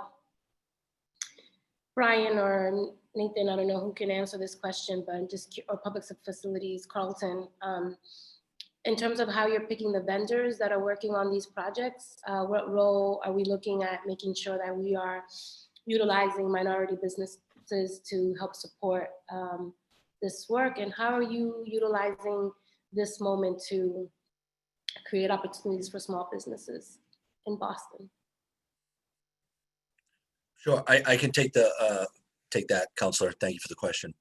[SPEAKER 10] Brian or Nathan. I don't know who can answer this question, but I'm just, or public facilities, Carlton. In terms of how you're picking the vendors that are working on these projects, what role are we looking at making sure that we are utilizing minority businesses to help support this work? And how are you utilizing this moment to create opportunities for small businesses in Boston?
[SPEAKER 1] Sure, I can take that, Counselor. Thank you for the question.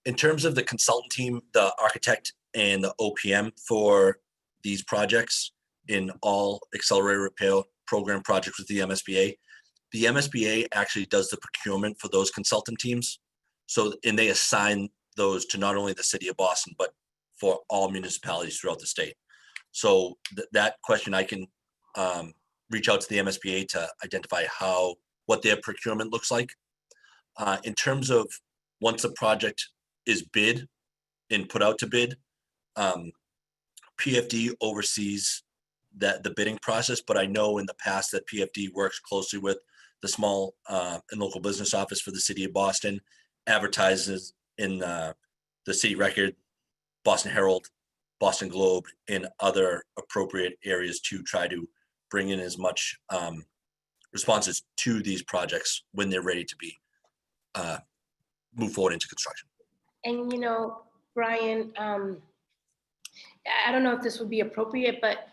[SPEAKER 1] In terms of the consultant team, the architect and the OPM for these projects in all accelerated repair program projects with the MSBA actually does the procurement for those consultant teams. So, and they assign those to not only the city of Boston, but for all municipalities throughout the state. So that question, I can reach out to the MSBA to identify what their procurement looks like. In terms of once a project is bid and put out to bid, PFD oversees the bidding process, but I know in the past that PFD works closely with the small and local business office for the city of Boston, advertises in the City Record, Boston Herald, Boston Globe, and other appropriate areas to try to bring in as much responses to these projects when they're ready to be move forward into construction.
[SPEAKER 10] And you know, Brian, I don't know if this would be appropriate, but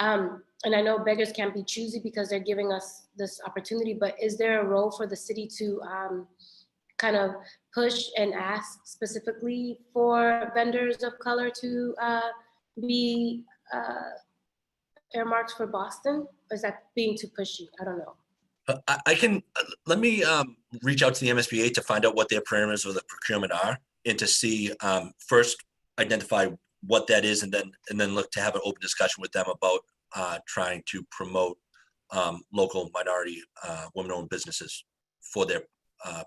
[SPEAKER 10] and I know beggars can't be choosy because they're giving us this opportunity, but is there a role for the city to kind of push and ask specifically for vendors of color to be earmarked for Boston? Or is that being too pushy? I don't know.
[SPEAKER 1] I can, let me reach out to the MSBA to find out what their parameters of the procurement are and to see, first identify what that is and then look to have an open discussion with them about trying to promote local minority women-owned businesses for their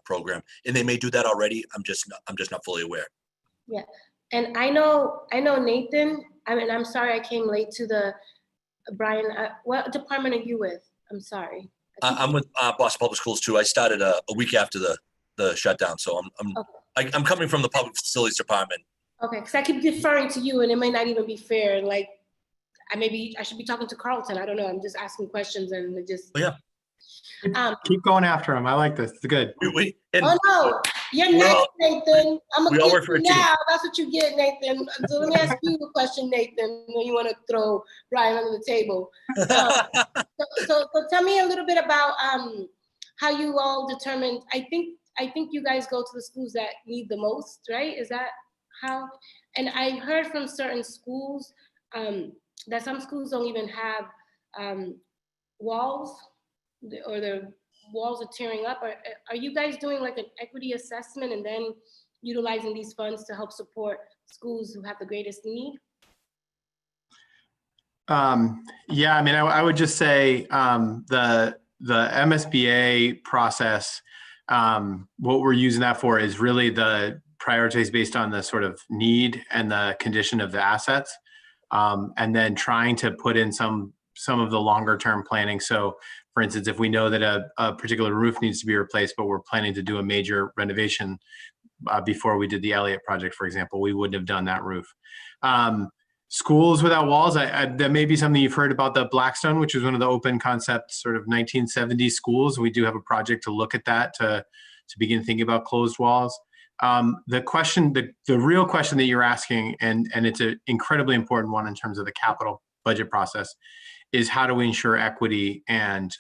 [SPEAKER 1] program. And they may do that already. I'm just not fully aware.
[SPEAKER 10] Yeah, and I know Nathan. I mean, I'm sorry I came late to the Brian. What department are you with? I'm sorry.
[SPEAKER 1] I'm with Boston Public Schools too. I started a week after the shutdown, so I'm coming from the public facilities department.
[SPEAKER 10] Okay, because I keep deferring to you, and it may not even be fair. Like, I should be talking to Carlton. I don't know. I'm just asking questions, and it just.
[SPEAKER 1] Oh, yeah.
[SPEAKER 5] Keep going after him. I like this. It's good.
[SPEAKER 10] Oh no, you're next, Nathan. I'm
[SPEAKER 1] we all work for a team.
[SPEAKER 10] Now. That's what you get, Nathan. So let me ask you a question, Nathan. You want to throw Brian under the table? So tell me a little bit about how you all determined. I think you guys go to the schools that need the most, right? Is that how? And I heard from certain schools that some schools don't even have walls, or the walls are tearing up. Are you guys doing like an equity assessment and then utilizing these funds to help support schools who have the greatest need?
[SPEAKER 5] Yeah, I mean, I would just say the MSBA process, what we're using that for is really the priorities based on the sort of need and the condition of the assets, and then trying to put in some of the longer term planning. So for instance, if we know that a particular roof needs to be replaced, but we're planning to do a major renovation before we did the Elliott project, for example, we wouldn't have done that roof. Schools without walls, that may be something you've heard about, the Blackstone, which is one of the open concept sort of 1970s schools. We do have a project to look at that, to begin thinking about closed walls. The question, the real question that you're asking, and it's an incredibly important one in terms of the capital budget process, is how do we ensure equity and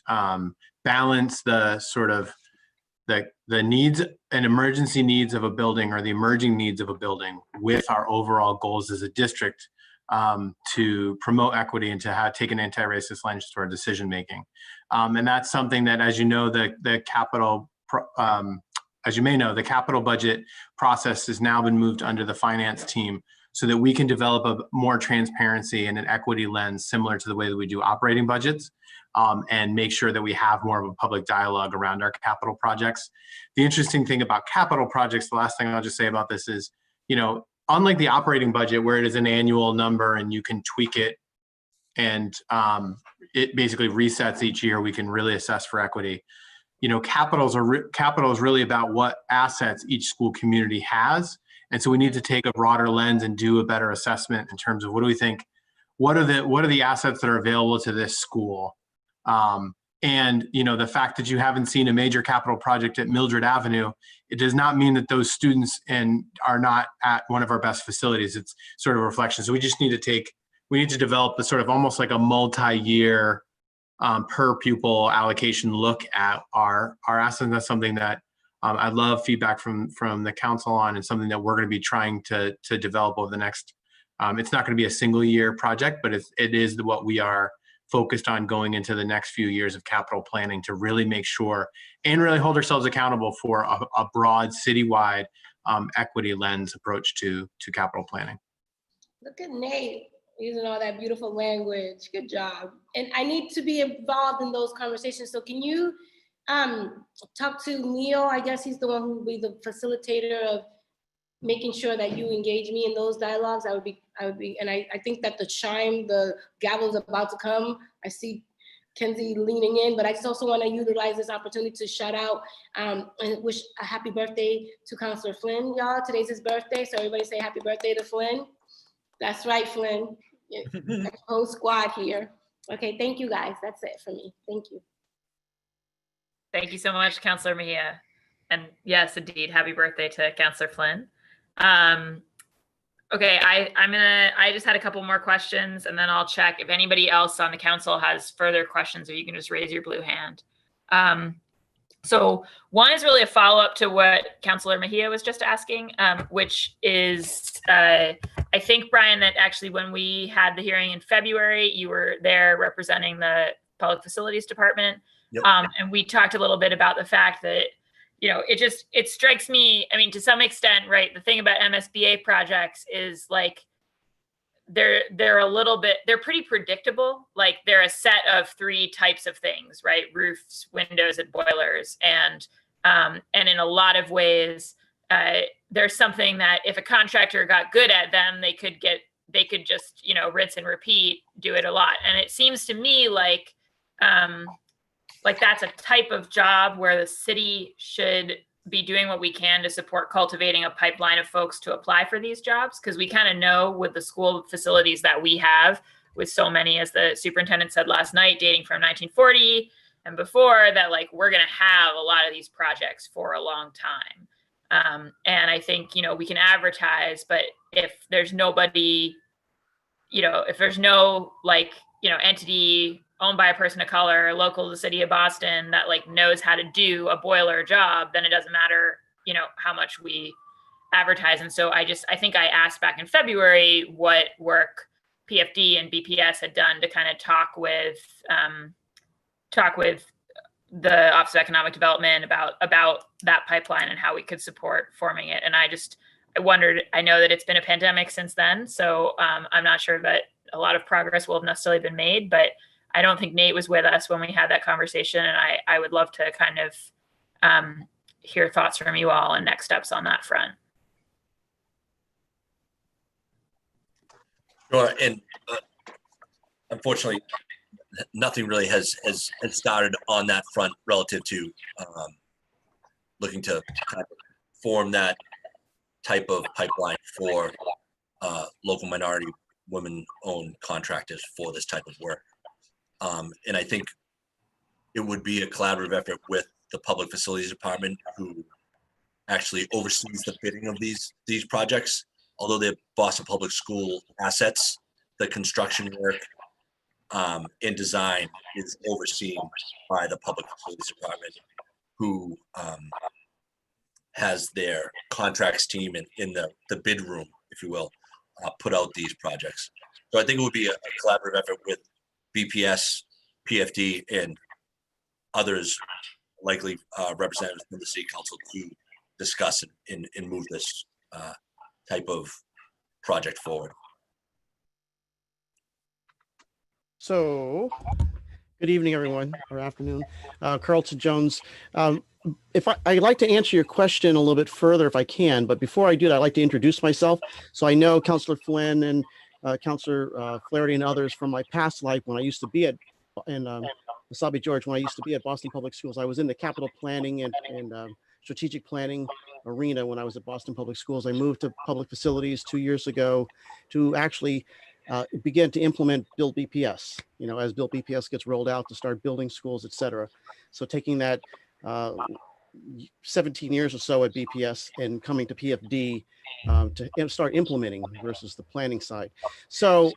[SPEAKER 5] balance the sort of the needs and emergency needs of a building, or the emerging needs of a building, with our overall goals as a district to promote equity and to take an anti-racist lens to our decision making. And that's something that, as you know, the capital, as you may know, the capital budget process has now been moved under the finance team. so that we can develop a more transparency and an equity lens similar to the way that we do operating budgets, and make sure that we have more of a public dialogue around our capital projects. The interesting thing about capital projects, the last thing I'll just say about this is, unlike the operating budget where it is an annual number and you can tweak it and it basically resets each year, we can really assess for equity. Capital is really about what assets each school community has. And so we need to take a broader lens and do a better assessment in terms of what do we think, what are the assets that are available to this school? And the fact that you haven't seen a major capital project at Mildred Avenue, it does not mean that those students are not at one of our best facilities. It's sort of a reflection. So we just need to develop a sort of almost like a multi-year per pupil allocation look at our assets. And that's something that I love feedback from the council on, and something that we're going to be trying to develop over the next. It's not going to be a single year project, but it is what we are focused on going into the next few years of capital planning to really make sure and really hold ourselves accountable for a broad citywide equity lens approach to capital planning.
[SPEAKER 10] Look at Nate using all that beautiful language. Good job. And I need to be involved in those conversations. So can you talk to Neil? I guess he's the one who will be the facilitator of making sure that you engage me in those dialogues. I would be, and I think that the gavel's about to come. I see Kenzie leaning in, but I just also want to utilize this opportunity to shout out and wish a happy birthday to Counselor Flynn, y'all. Today's his birthday, so everybody say happy birthday to Flynn. That's right, Flynn. Whole squad here. Okay, thank you guys. That's it for me. Thank you.
[SPEAKER 4] Thank you so much, Counselor Mejia. And yes, indeed, happy birthday to Counselor Flynn. Okay, I just had a couple more questions, and then I'll check if anybody else on the council has further questions, or you can just raise your blue hand. So one is really a follow-up to what Counselor Mejia was just asking, which is, I think, Brian, that actually when we had the hearing in February, you were there representing the Public Facilities Department.
[SPEAKER 1] Yep.
[SPEAKER 4] And we talked a little bit about the fact that, it strikes me, I mean, to some extent, right, the thing about MSBA projects is like, they're pretty predictable. Like they're a set of 3 types of things, right? Roofs, windows, and boilers. And in a lot of ways, there's something that if a contractor got good at them, they could just, rinse and repeat, do it a lot. And it seems to me like that's a type of job where the city should be doing what we can to support cultivating a pipeline of folks to apply for these jobs. Because we kind of know with the school facilities that we have, with so many, as the superintendent said last night, dating from 1940 and before, that like we're going to have a lot of these projects for a long time. And I think, we can advertise, but if there's nobody, if there's no entity owned by a person of color, local to the city of Boston, that like knows how to do a boiler job, then it doesn't matter, how much we advertise. And so I think I asked back in February what work PFD and BPS had done to kind of talk with the Office of Economic Development about that pipeline and how we could support forming it. And I wondered, I know that it's been a pandemic since then, so I'm not sure that a lot of progress will have necessarily been made, but I don't think Nate was with us when we had that conversation. And I would love to kind of hear thoughts from you all and next steps on that front.
[SPEAKER 1] Sure. And unfortunately, nothing really has started on that front relative to looking to kind of form that type of pipeline for local minority women-owned contractors for this type of work. And I think it would be a collaborative effort with the Public Facilities Department, who actually oversees the bidding of these projects. Although they're Boston Public School assets, the construction work and design is overseen by the Public Facilities Department, who has their contracts team in the bid room, if you will, put out these projects. So I think it would be a collaborative effort with BPS, PFD, and others, likely representatives from the city council, to discuss and move this type of project forward.
[SPEAKER 3] So, good evening, everyone, or afternoon. Carlton Jones. I'd like to answer your question a little bit further if I can, but before I do that, I'd like to introduce myself. So I know Councilor Flynn and Councilor Flaherty and others from my past life when I used to be Wasabi George, when I used to be at Boston Public Schools. I was in the capital planning and strategic planning arena when I was at Boston Public Schools. I moved to public facilities 2 years ago to actually begin to implement Build BPS, as Build BPS gets rolled out to start building schools, et cetera. So taking that 17 years or so at BPS and coming to PFD to start implementing versus the planning side. So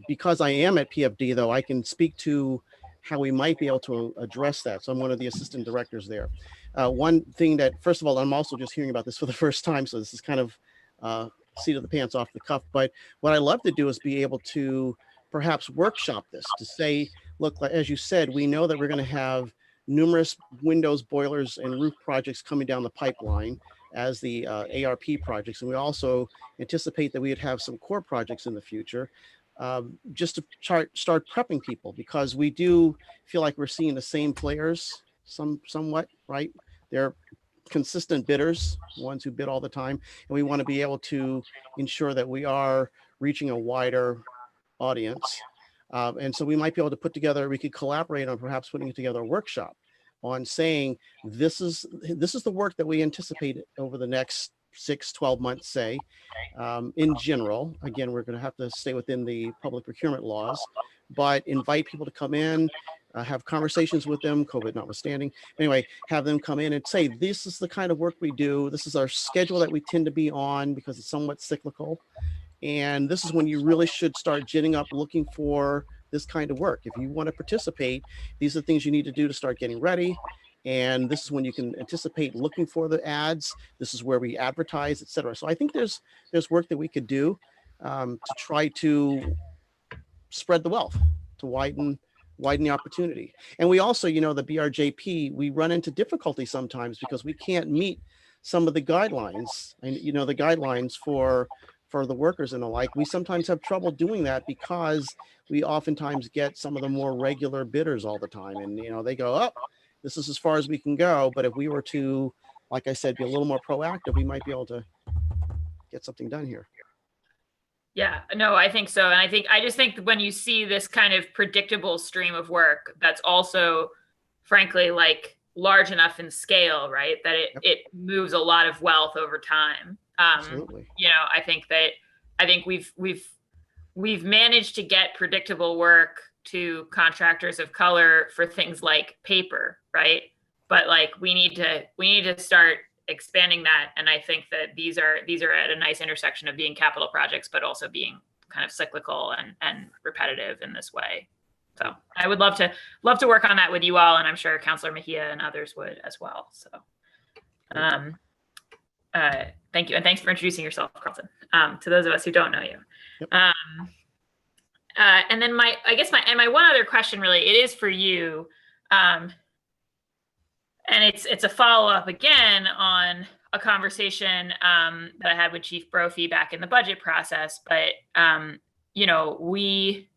[SPEAKER 3] because I am at PFD though, I can speak to how we might be able to address that. So I'm one of the assistant directors there. One thing that, first of all, I'm also just hearing about this for the first time. So this is kind of seat of the pants off the cuff. But what I love to do is be able to perhaps workshop this to say, look, as you said, we know that we're going to have numerous windows, boilers, and roof projects coming down the pipeline as the ARP projects. And we also anticipate that we would have some core projects in the future, just to start prepping people, because we do feel like we're seeing the same players somewhat, right? They're consistent bidders, ones who bid all the time. And we want to be able to ensure that we are reaching a wider audience. And so we might be able to we could collaborate on perhaps putting together a workshop on saying, this is the work that we anticipate over the next 6-12 months, say, in general. Again, we're going to have to stay within the public procurement laws, but invite people to come in, have conversations with them, COVID notwithstanding. Anyway, have them come in and say, this is the kind of work we do. This is our schedule that we tend to be on because it's somewhat cyclical. And this is when you really should start ginning up looking for this kind of work. If you want to participate, these are the things you need to do to start getting ready. And this is when you can anticipate looking for the ads. This is where we advertise, et cetera. So I think there's work that we could do to try to spread the wealth, to widen the opportunity. And we also, the BRJP, we run into difficulty sometimes because we can't meet some of the guidelines and, the guidelines for the workers and the like. We sometimes have trouble doing that because we oftentimes get some of the more regular bidders all the time. And, they go, oh, this is as far as we can go. But if we were to, like I said, be a little more proactive, we might be able to get something done here.
[SPEAKER 4] Yeah, no, I think so. And I just think when you see this kind of predictable stream of work, that's also, frankly, like large enough in scale, right? That it moves a lot of wealth over time.
[SPEAKER 3] Absolutely.
[SPEAKER 4] I think we've managed to get predictable work to contractors of color for things like paper, right? But like we need to start expanding that. And I think that these are at a nice intersection of being capital projects, but also being kind of cyclical and repetitive in this way. So I would love to work on that with you all. And I'm sure Councilor Mejia and others would as well. So thank you. And thanks for introducing yourself, Carlton, to those of us who don't know you.
[SPEAKER 3] Yep.
[SPEAKER 4] And then my one other question really, it is for you. And it's a follow-up again on a conversation that I had with Chief Brophy back in the budget process. But, we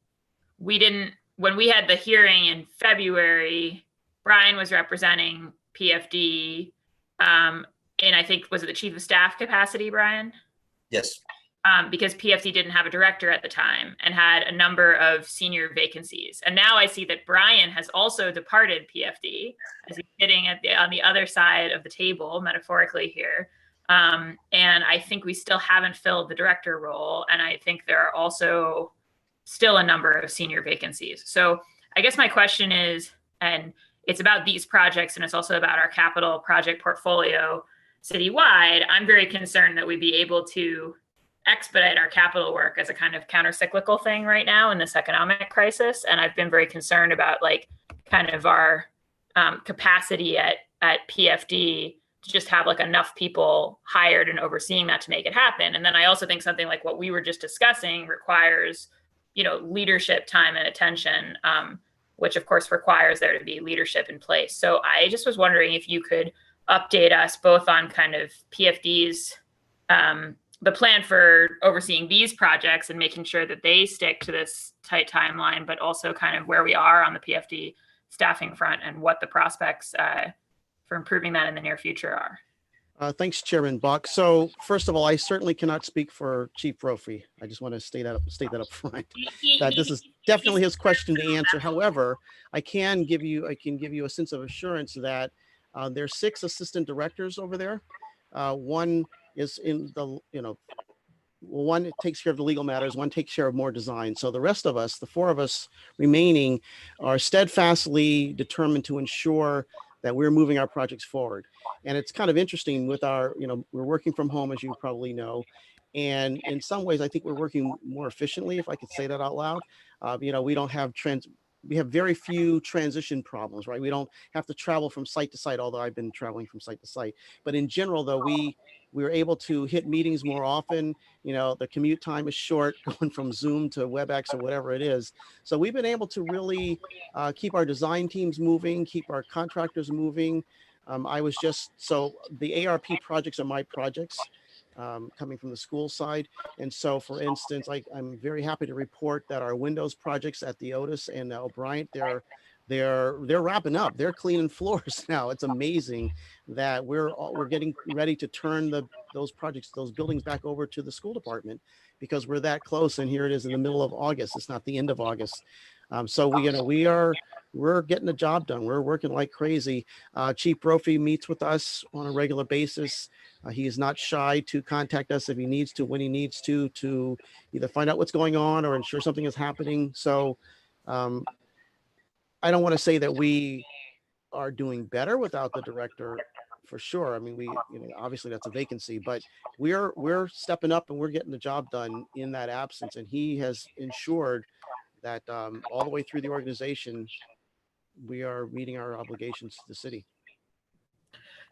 [SPEAKER 4] didn't, when we had the hearing in February, Brian was representing PFD. And I think, was it the Chief of Staff capacity, Brian?
[SPEAKER 1] Yes.
[SPEAKER 4] Because PFD didn't have a director at the time and had a number of senior vacancies. And now I see that Brian has also departed PFD as he's sitting on the other side of the table, metaphorically here. And I think we still haven't filled the director role. And I think there are also still a number of senior vacancies. So I guess my question is, and it's about these projects and it's also about our capital project portfolio citywide, I'm very concerned that we'd be able to expedite our capital work as a kind of counter-cyclical thing right now in this economic crisis. And I've been very concerned about like kind of our capacity at PFD to just have like enough people hired and overseeing that to make it happen. And then I also think something like what we were just discussing requires, leadership time and attention, which of course requires there to be leadership in place. So I just was wondering if you could update us both on kind of PFD's the plan for overseeing these projects and making sure that they stick to this tight timeline, but also kind of where we are on the PFD staffing front and what the prospects for improving that in the near future are.
[SPEAKER 3] Thanks, Chairman Buck. So first of all, I certainly cannot speak for Chief Brophy. I just want to state that up front. That this is definitely his question to answer. However, I can give you a sense of assurance that there's 6 assistant directors over there. One is in the, one takes care of the legal matters, one takes care of more design. So the rest of us, the 4 of us remaining, are steadfastly determined to ensure that we're moving our projects forward. And it's kind of interesting with our, we're working from home, as you probably know. And in some ways, I think we're working more efficiently, if I could say that out loud. We don't have we have very few transition problems, right? We don't have to travel from site to site, although I've been traveling from site to site. But in general, though, we were able to hit meetings more often. The commute time is short, going from Zoom to WebEx or whatever it is. So we've been able to really keep our design teams moving, keep our contractors moving. So the ARP projects are my projects, coming from the school side. And so, for instance, I'm very happy to report that our Windows projects at the Otis and O'Brien, they're wrapping up. They're cleaning floors now. It's amazing that we're getting ready to turn those buildings back over to the school department, because we're that close. And here it is in the middle of August. It's not the end of August. So we're getting the job done. We're working like crazy. Chief Brophy meets with us on a regular basis. He is not shy to contact us if he needs to, when he needs to either find out what's going on or ensure something is happening. So I don't want to say that we are doing better without the director, for sure. I mean, obviously that's a vacancy, but we're stepping up and we're getting the job done in that absence. And he has ensured that all the way through the organization, we are meeting our obligations to the city.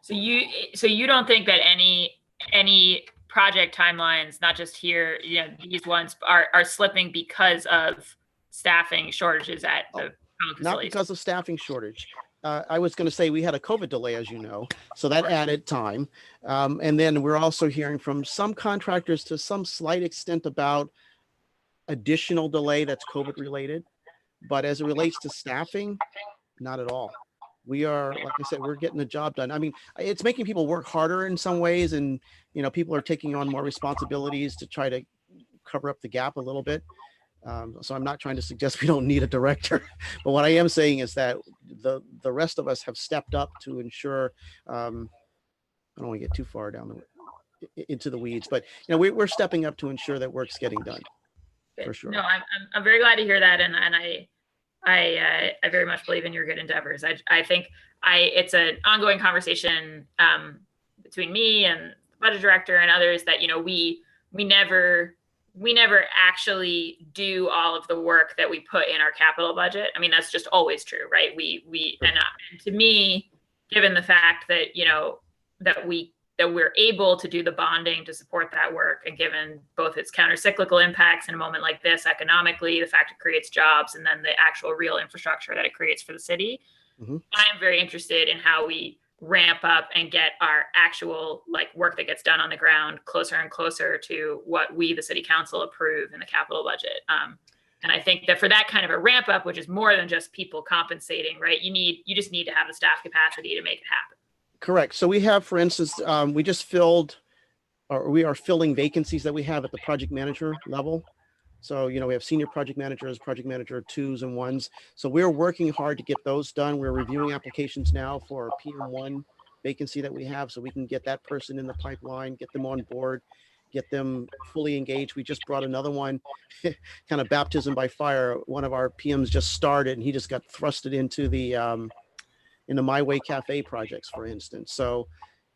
[SPEAKER 4] So you don't think that any project timelines, not just here, these ones are slipping because of staffing shortages at the facilities?
[SPEAKER 3] Not because of staffing shortage. I was going to say we had a COVID delay, as you know, so that added time. And then we're also hearing from some contractors to some slight extent about additional delay that's COVID related. But as it relates to staffing, not at all. We are, like I said, we're getting the job done. I mean, it's making people work harder in some ways. And, people are taking on more responsibilities to try to cover up the gap a little bit. So I'm not trying to suggest we don't need a director, but what I am saying is that the rest of us have stepped up to ensure, I don't want to get too far down into the weeds, but we're stepping up to ensure that work's getting done. For sure.
[SPEAKER 4] No, I'm very glad to hear that, and I very much believe in your good endeavors. I think it's an ongoing conversation between me and the budget director and others that we never actually do all of the work that we put in our capital budget. I mean, that's just always true, right? And to me, given the fact that that we're able to do the bonding to support that work, and given both its counter-cyclical impacts in a moment like this economically, the fact it creates jobs, and then the actual real infrastructure that it creates for the city, I am very interested in how we ramp up and get our actual work that gets done on the ground closer and closer to what we, the city council, approve in the capital budget. And I think that for that kind of a ramp up, which is more than just people compensating, right? You just need to have the staff capacity to make it happen.
[SPEAKER 3] Correct. So we have, for instance, we are filling vacancies that we have at the project manager level. So, we have senior project managers, project manager 2s and 1s. So we're working hard to get those done. We're reviewing applications now for a PM1 vacancy that we have, so we can get that person in the pipeline, get them on board, get them fully engaged. We just brought another one, kind of baptism by fire. One of our PMs just started and he just got thrusted into the My Way Cafe projects, for instance. So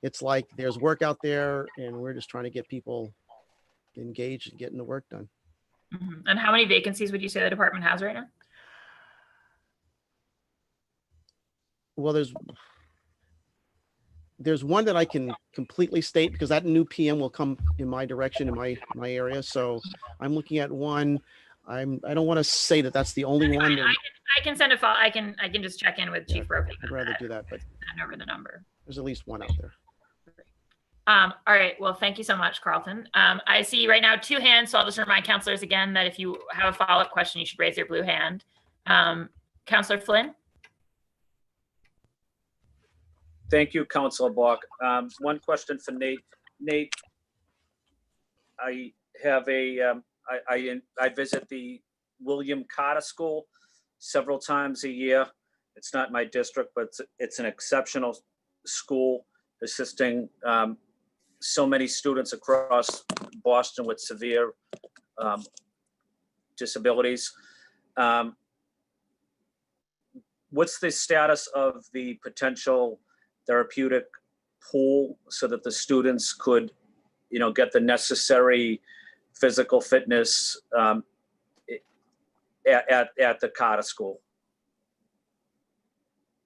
[SPEAKER 3] it's like there's work out there and we're just trying to get people engaged and getting the work done.
[SPEAKER 4] Mm-hmm. And how many vacancies would you say the department has right now?
[SPEAKER 3] Well, there's one that I can completely state because that new PM will come in my direction, in my area. So I'm looking at one. I don't want to say that that's the only one.
[SPEAKER 4] I can send a file. I can just check in with Chief Brophy.
[SPEAKER 3] I'd rather do that, but
[SPEAKER 4] send over the number.
[SPEAKER 3] There's at least one out there.
[SPEAKER 4] All right. Well, thank you so much, Carlton. I see right now 2 hands, so I'll just remind counselors again that if you have a follow-up question, you should raise your blue hand. Counselor Flynn?
[SPEAKER 2] Thank you, Councilor Bach. One question for Nate. Nate, I have I visit the William Carter School several times a year. It's not my district, but it's an exceptional school assisting so many students across Boston with severe disabilities. What's the status of the potential therapeutic pool so that the students could, get the necessary physical fitness at the Carter School?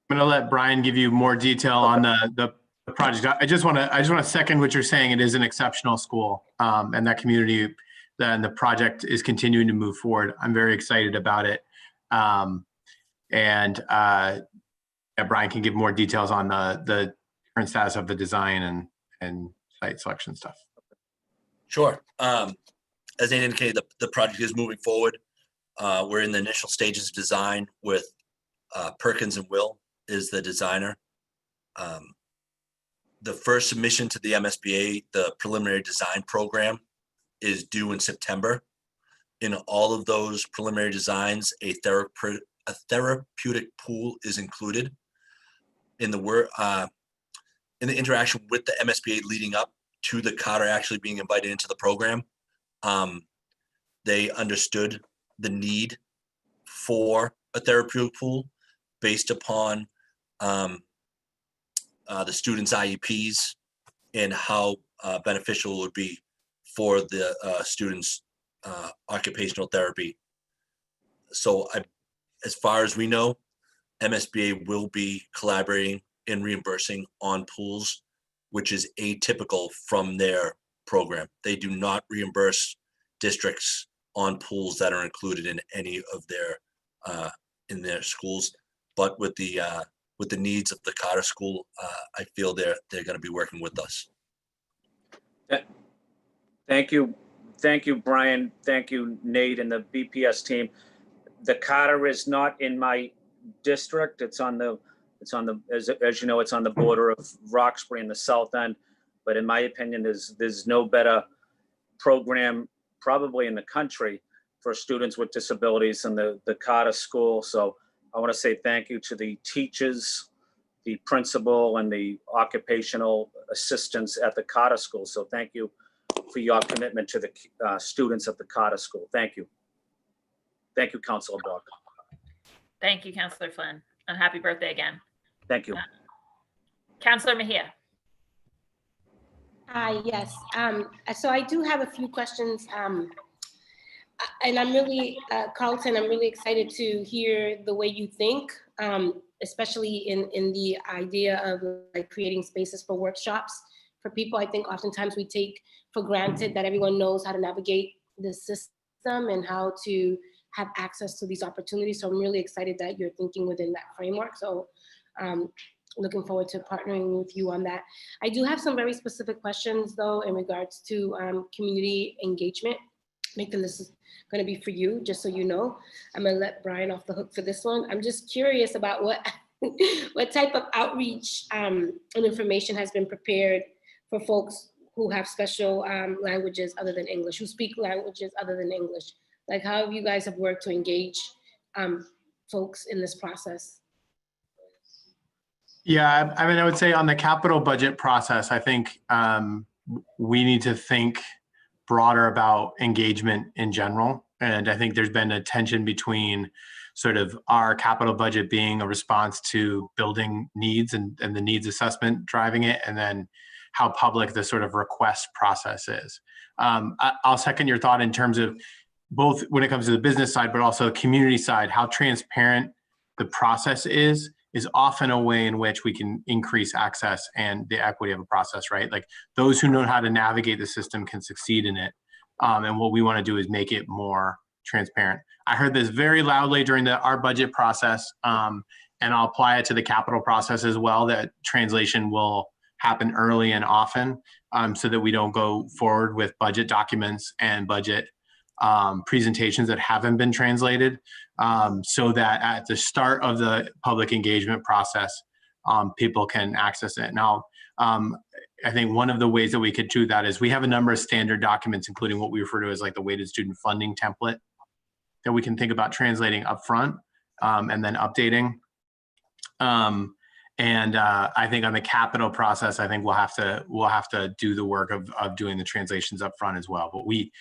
[SPEAKER 5] I'm going to let Brian give you more detail on the project. I just want to second what you're saying. It is an exceptional school, and that community, and the project is continuing to move forward. I'm very excited about it. Brian can give more details on the current status of the design and site selection stuff.
[SPEAKER 1] Sure. As Nate indicated, the project is moving forward. We're in the initial stages of design with Perkins and Will is the designer. The first submission to the MSBA, the preliminary design program, is due in September. In all of those preliminary designs, a therapeutic pool is included. In the interaction with the MSBA leading up to the Carter actually being invited into the program, they understood the need for a therapeutic pool based upon the students' IEPs and how beneficial it would be for the students' occupational therapy. So as far as we know, MSBA will be collaborating and reimbursing on pools, which is atypical from their program. They do not reimburse districts on pools that are included in any of their schools. But with the needs of the Carter School, I feel they're going to be working with us.
[SPEAKER 2] Thank you, Brian. Thank you, Nate, and the BPS team. The Carter is not in my district. It's on the as you know, it's on the border of Roxbury in the south end. But in my opinion, there's no better program probably in the country for students with disabilities than the Carter School. So I want to say thank you to the teachers, the principal, and the occupational assistants at the Carter School. So thank you for your commitment to the students at the Carter School. Thank you. Thank you, Councilor Bach.
[SPEAKER 4] Thank you, Counselor Flynn, and happy birthday again.
[SPEAKER 2] Thank you.
[SPEAKER 4] Counselor Mejia.
[SPEAKER 10] Hi, yes. So I do have a few questions. And I'm really, Carlton, I'm really excited to hear the way you think, especially in the idea of like creating spaces for workshops for people. I think oftentimes we take for granted that everyone knows how to navigate the system and how to have access to these opportunities. So I'm really excited that you're thinking within that framework. So looking forward to partnering with you on that. I do have some very specific questions though in regards to community engagement. Nathan, this is going to be for you, just so you know. I'm going to let Brian off the hook for this one. I'm just curious about what type of outreach and information has been prepared for folks who have special languages other than English, who speak languages other than English. Like how have you guys have worked to engage folks in this process?
[SPEAKER 5] Yeah, I mean, I would say on the capital budget process, I think we need to think broader about engagement in general. And I think there's been a tension between sort of our capital budget being a response to building needs and the needs assessment driving it, and then how public the sort of request process is. I'll second your thought in terms of both when it comes to the business side, but also the community side, how transparent the process is often a way in which we can increase access and the equity of a process, right? Like those who know how to navigate the system can succeed in it. And what we want to do is make it more transparent. I heard this very loudly during our budget process, and I'll apply it to the capital process as well, that translation will happen early and often, so that we don't go forward with budget documents and budget presentations that haven't been translated, so that at the start of the public engagement process, people can access it. Now, I think one of the ways that we could do that is we have a number of standard documents, including what we refer to as like the weighted student funding template, that we can think about translating upfront and then updating. I think on the capital process, I think we'll have to do the work of doing the translations upfront as well. But we,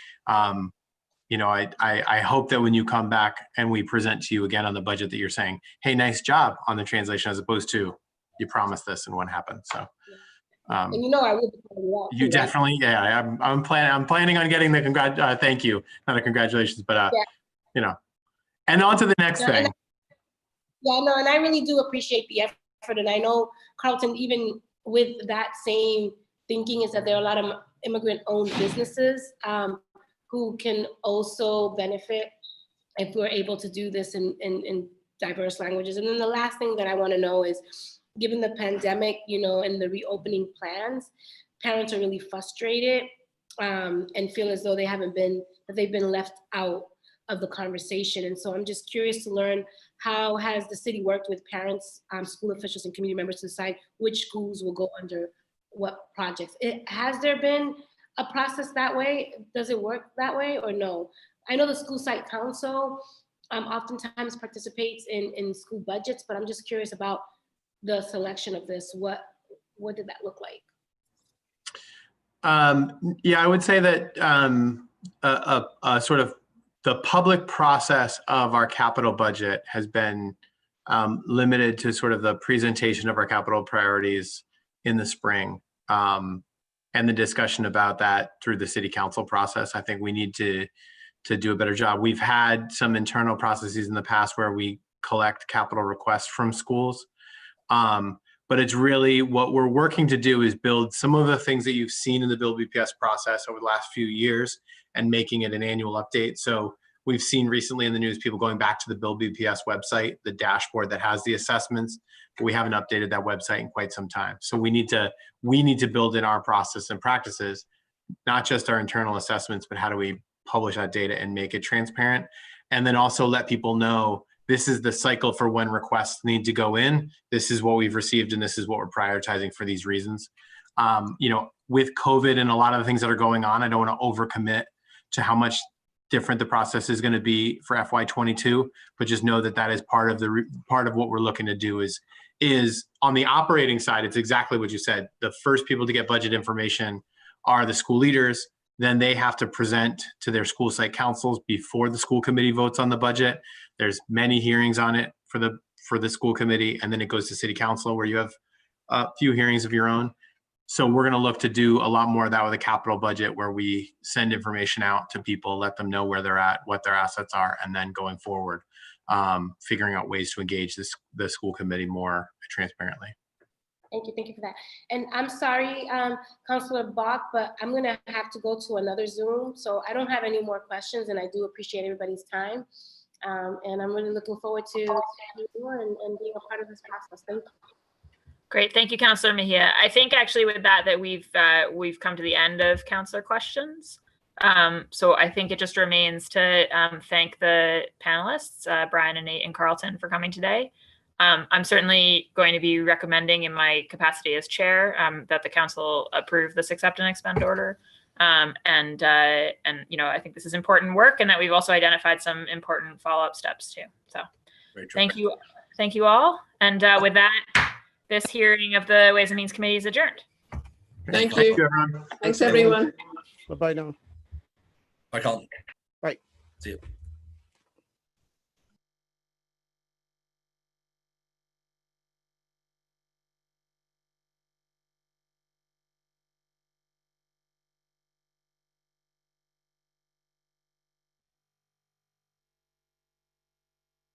[SPEAKER 5] you know, I hope that when you come back and we present to you again on the budget that you're saying, hey, nice job on the translation, as opposed to you promised this and what happened. So.
[SPEAKER 10] And you know, I would.
[SPEAKER 5] You definitely, yeah. I'm planning on getting the thank you, not a congratulations, but
[SPEAKER 10] yeah.
[SPEAKER 5] You know, and on to the next thing.
[SPEAKER 10] And I really do appreciate the effort, and I know Carlton, even with that same thinking, is that there are a lot of immigrant-owned businesses who can also benefit if we're able to do this in diverse languages. And then the last thing that I want to know is, given the pandemic, you know, and the reopening plans, parents are really frustrated and feel as though they've been left out of the conversation. And so I'm just curious to learn, how has the city worked with parents, school officials, and community members to decide which schools will go under what projects? Has there been a process that way? Does it work that way or no? I know the school site council oftentimes participates in school budgets, but I'm just curious about the selection of this. What did that look like?
[SPEAKER 5] Yeah, I would say that sort of the public process of our capital budget has been limited to sort of the presentation of our capital priorities in the spring, and the discussion about that through the city council process. I think we need to do a better job. We've had some internal processes in the past where we collect capital requests from schools. But it's really what we're working to do is build some of the things that you've seen in the Build BPS process over the last few years and making it an annual update. So we've seen recently in the news people going back to the Build BPS website, the dashboard that has the assessments, but we haven't updated that website in quite some time. So we need to build in our process and practices, not just our internal assessments, but how do we publish that data and make it transparent? And then also let people know, this is the cycle for when requests need to go in. This is what we've received, and this is what we're prioritizing for these reasons. You know, with COVID and a lot of the things that are going on, I don't want to overcommit to how much different the process is going to be for FY22, but just know that that is part of what we're looking to do is on the operating side. It's exactly what you said. The first people to get budget information are the school leaders. Then they have to present to their school site councils before the school committee votes on the budget. There's many hearings on it for the school committee, and then it goes to city council where you have a few hearings of your own. So we're going to look to do a lot more of that with a capital budget, where we send information out to people, let them know where they're at, what their assets are, and then going forward, figuring out ways to engage the school committee more transparently.
[SPEAKER 10] Thank you for that. And I'm sorry, Councilor Bach, but I'm gonna have to go to another Zoom. So I don't have any more questions, and I do appreciate everybody's time. And I'm really looking forward to and being a part of this process. Thank you.
[SPEAKER 4] Great, thank you, Councilor Mejia. I think actually with that we've come to the end of Councilor questions. So I think it just remains to thank the panelists, Brian and Nate and Carlton, for coming today. I'm certainly going to be recommending in my capacity as chair that the council approve this accept and expend order. And you know, I think this is important work, and that we've also identified some important follow-up steps too. So thank you all. And with that, this hearing of the Ways and Means Committee is adjourned.
[SPEAKER 7] Thank you.
[SPEAKER 5] Everyone.
[SPEAKER 7] Thanks, everyone.
[SPEAKER 3] Bye-bye now.
[SPEAKER 1] Bye, Colin.
[SPEAKER 3] Bye.
[SPEAKER 1] See you.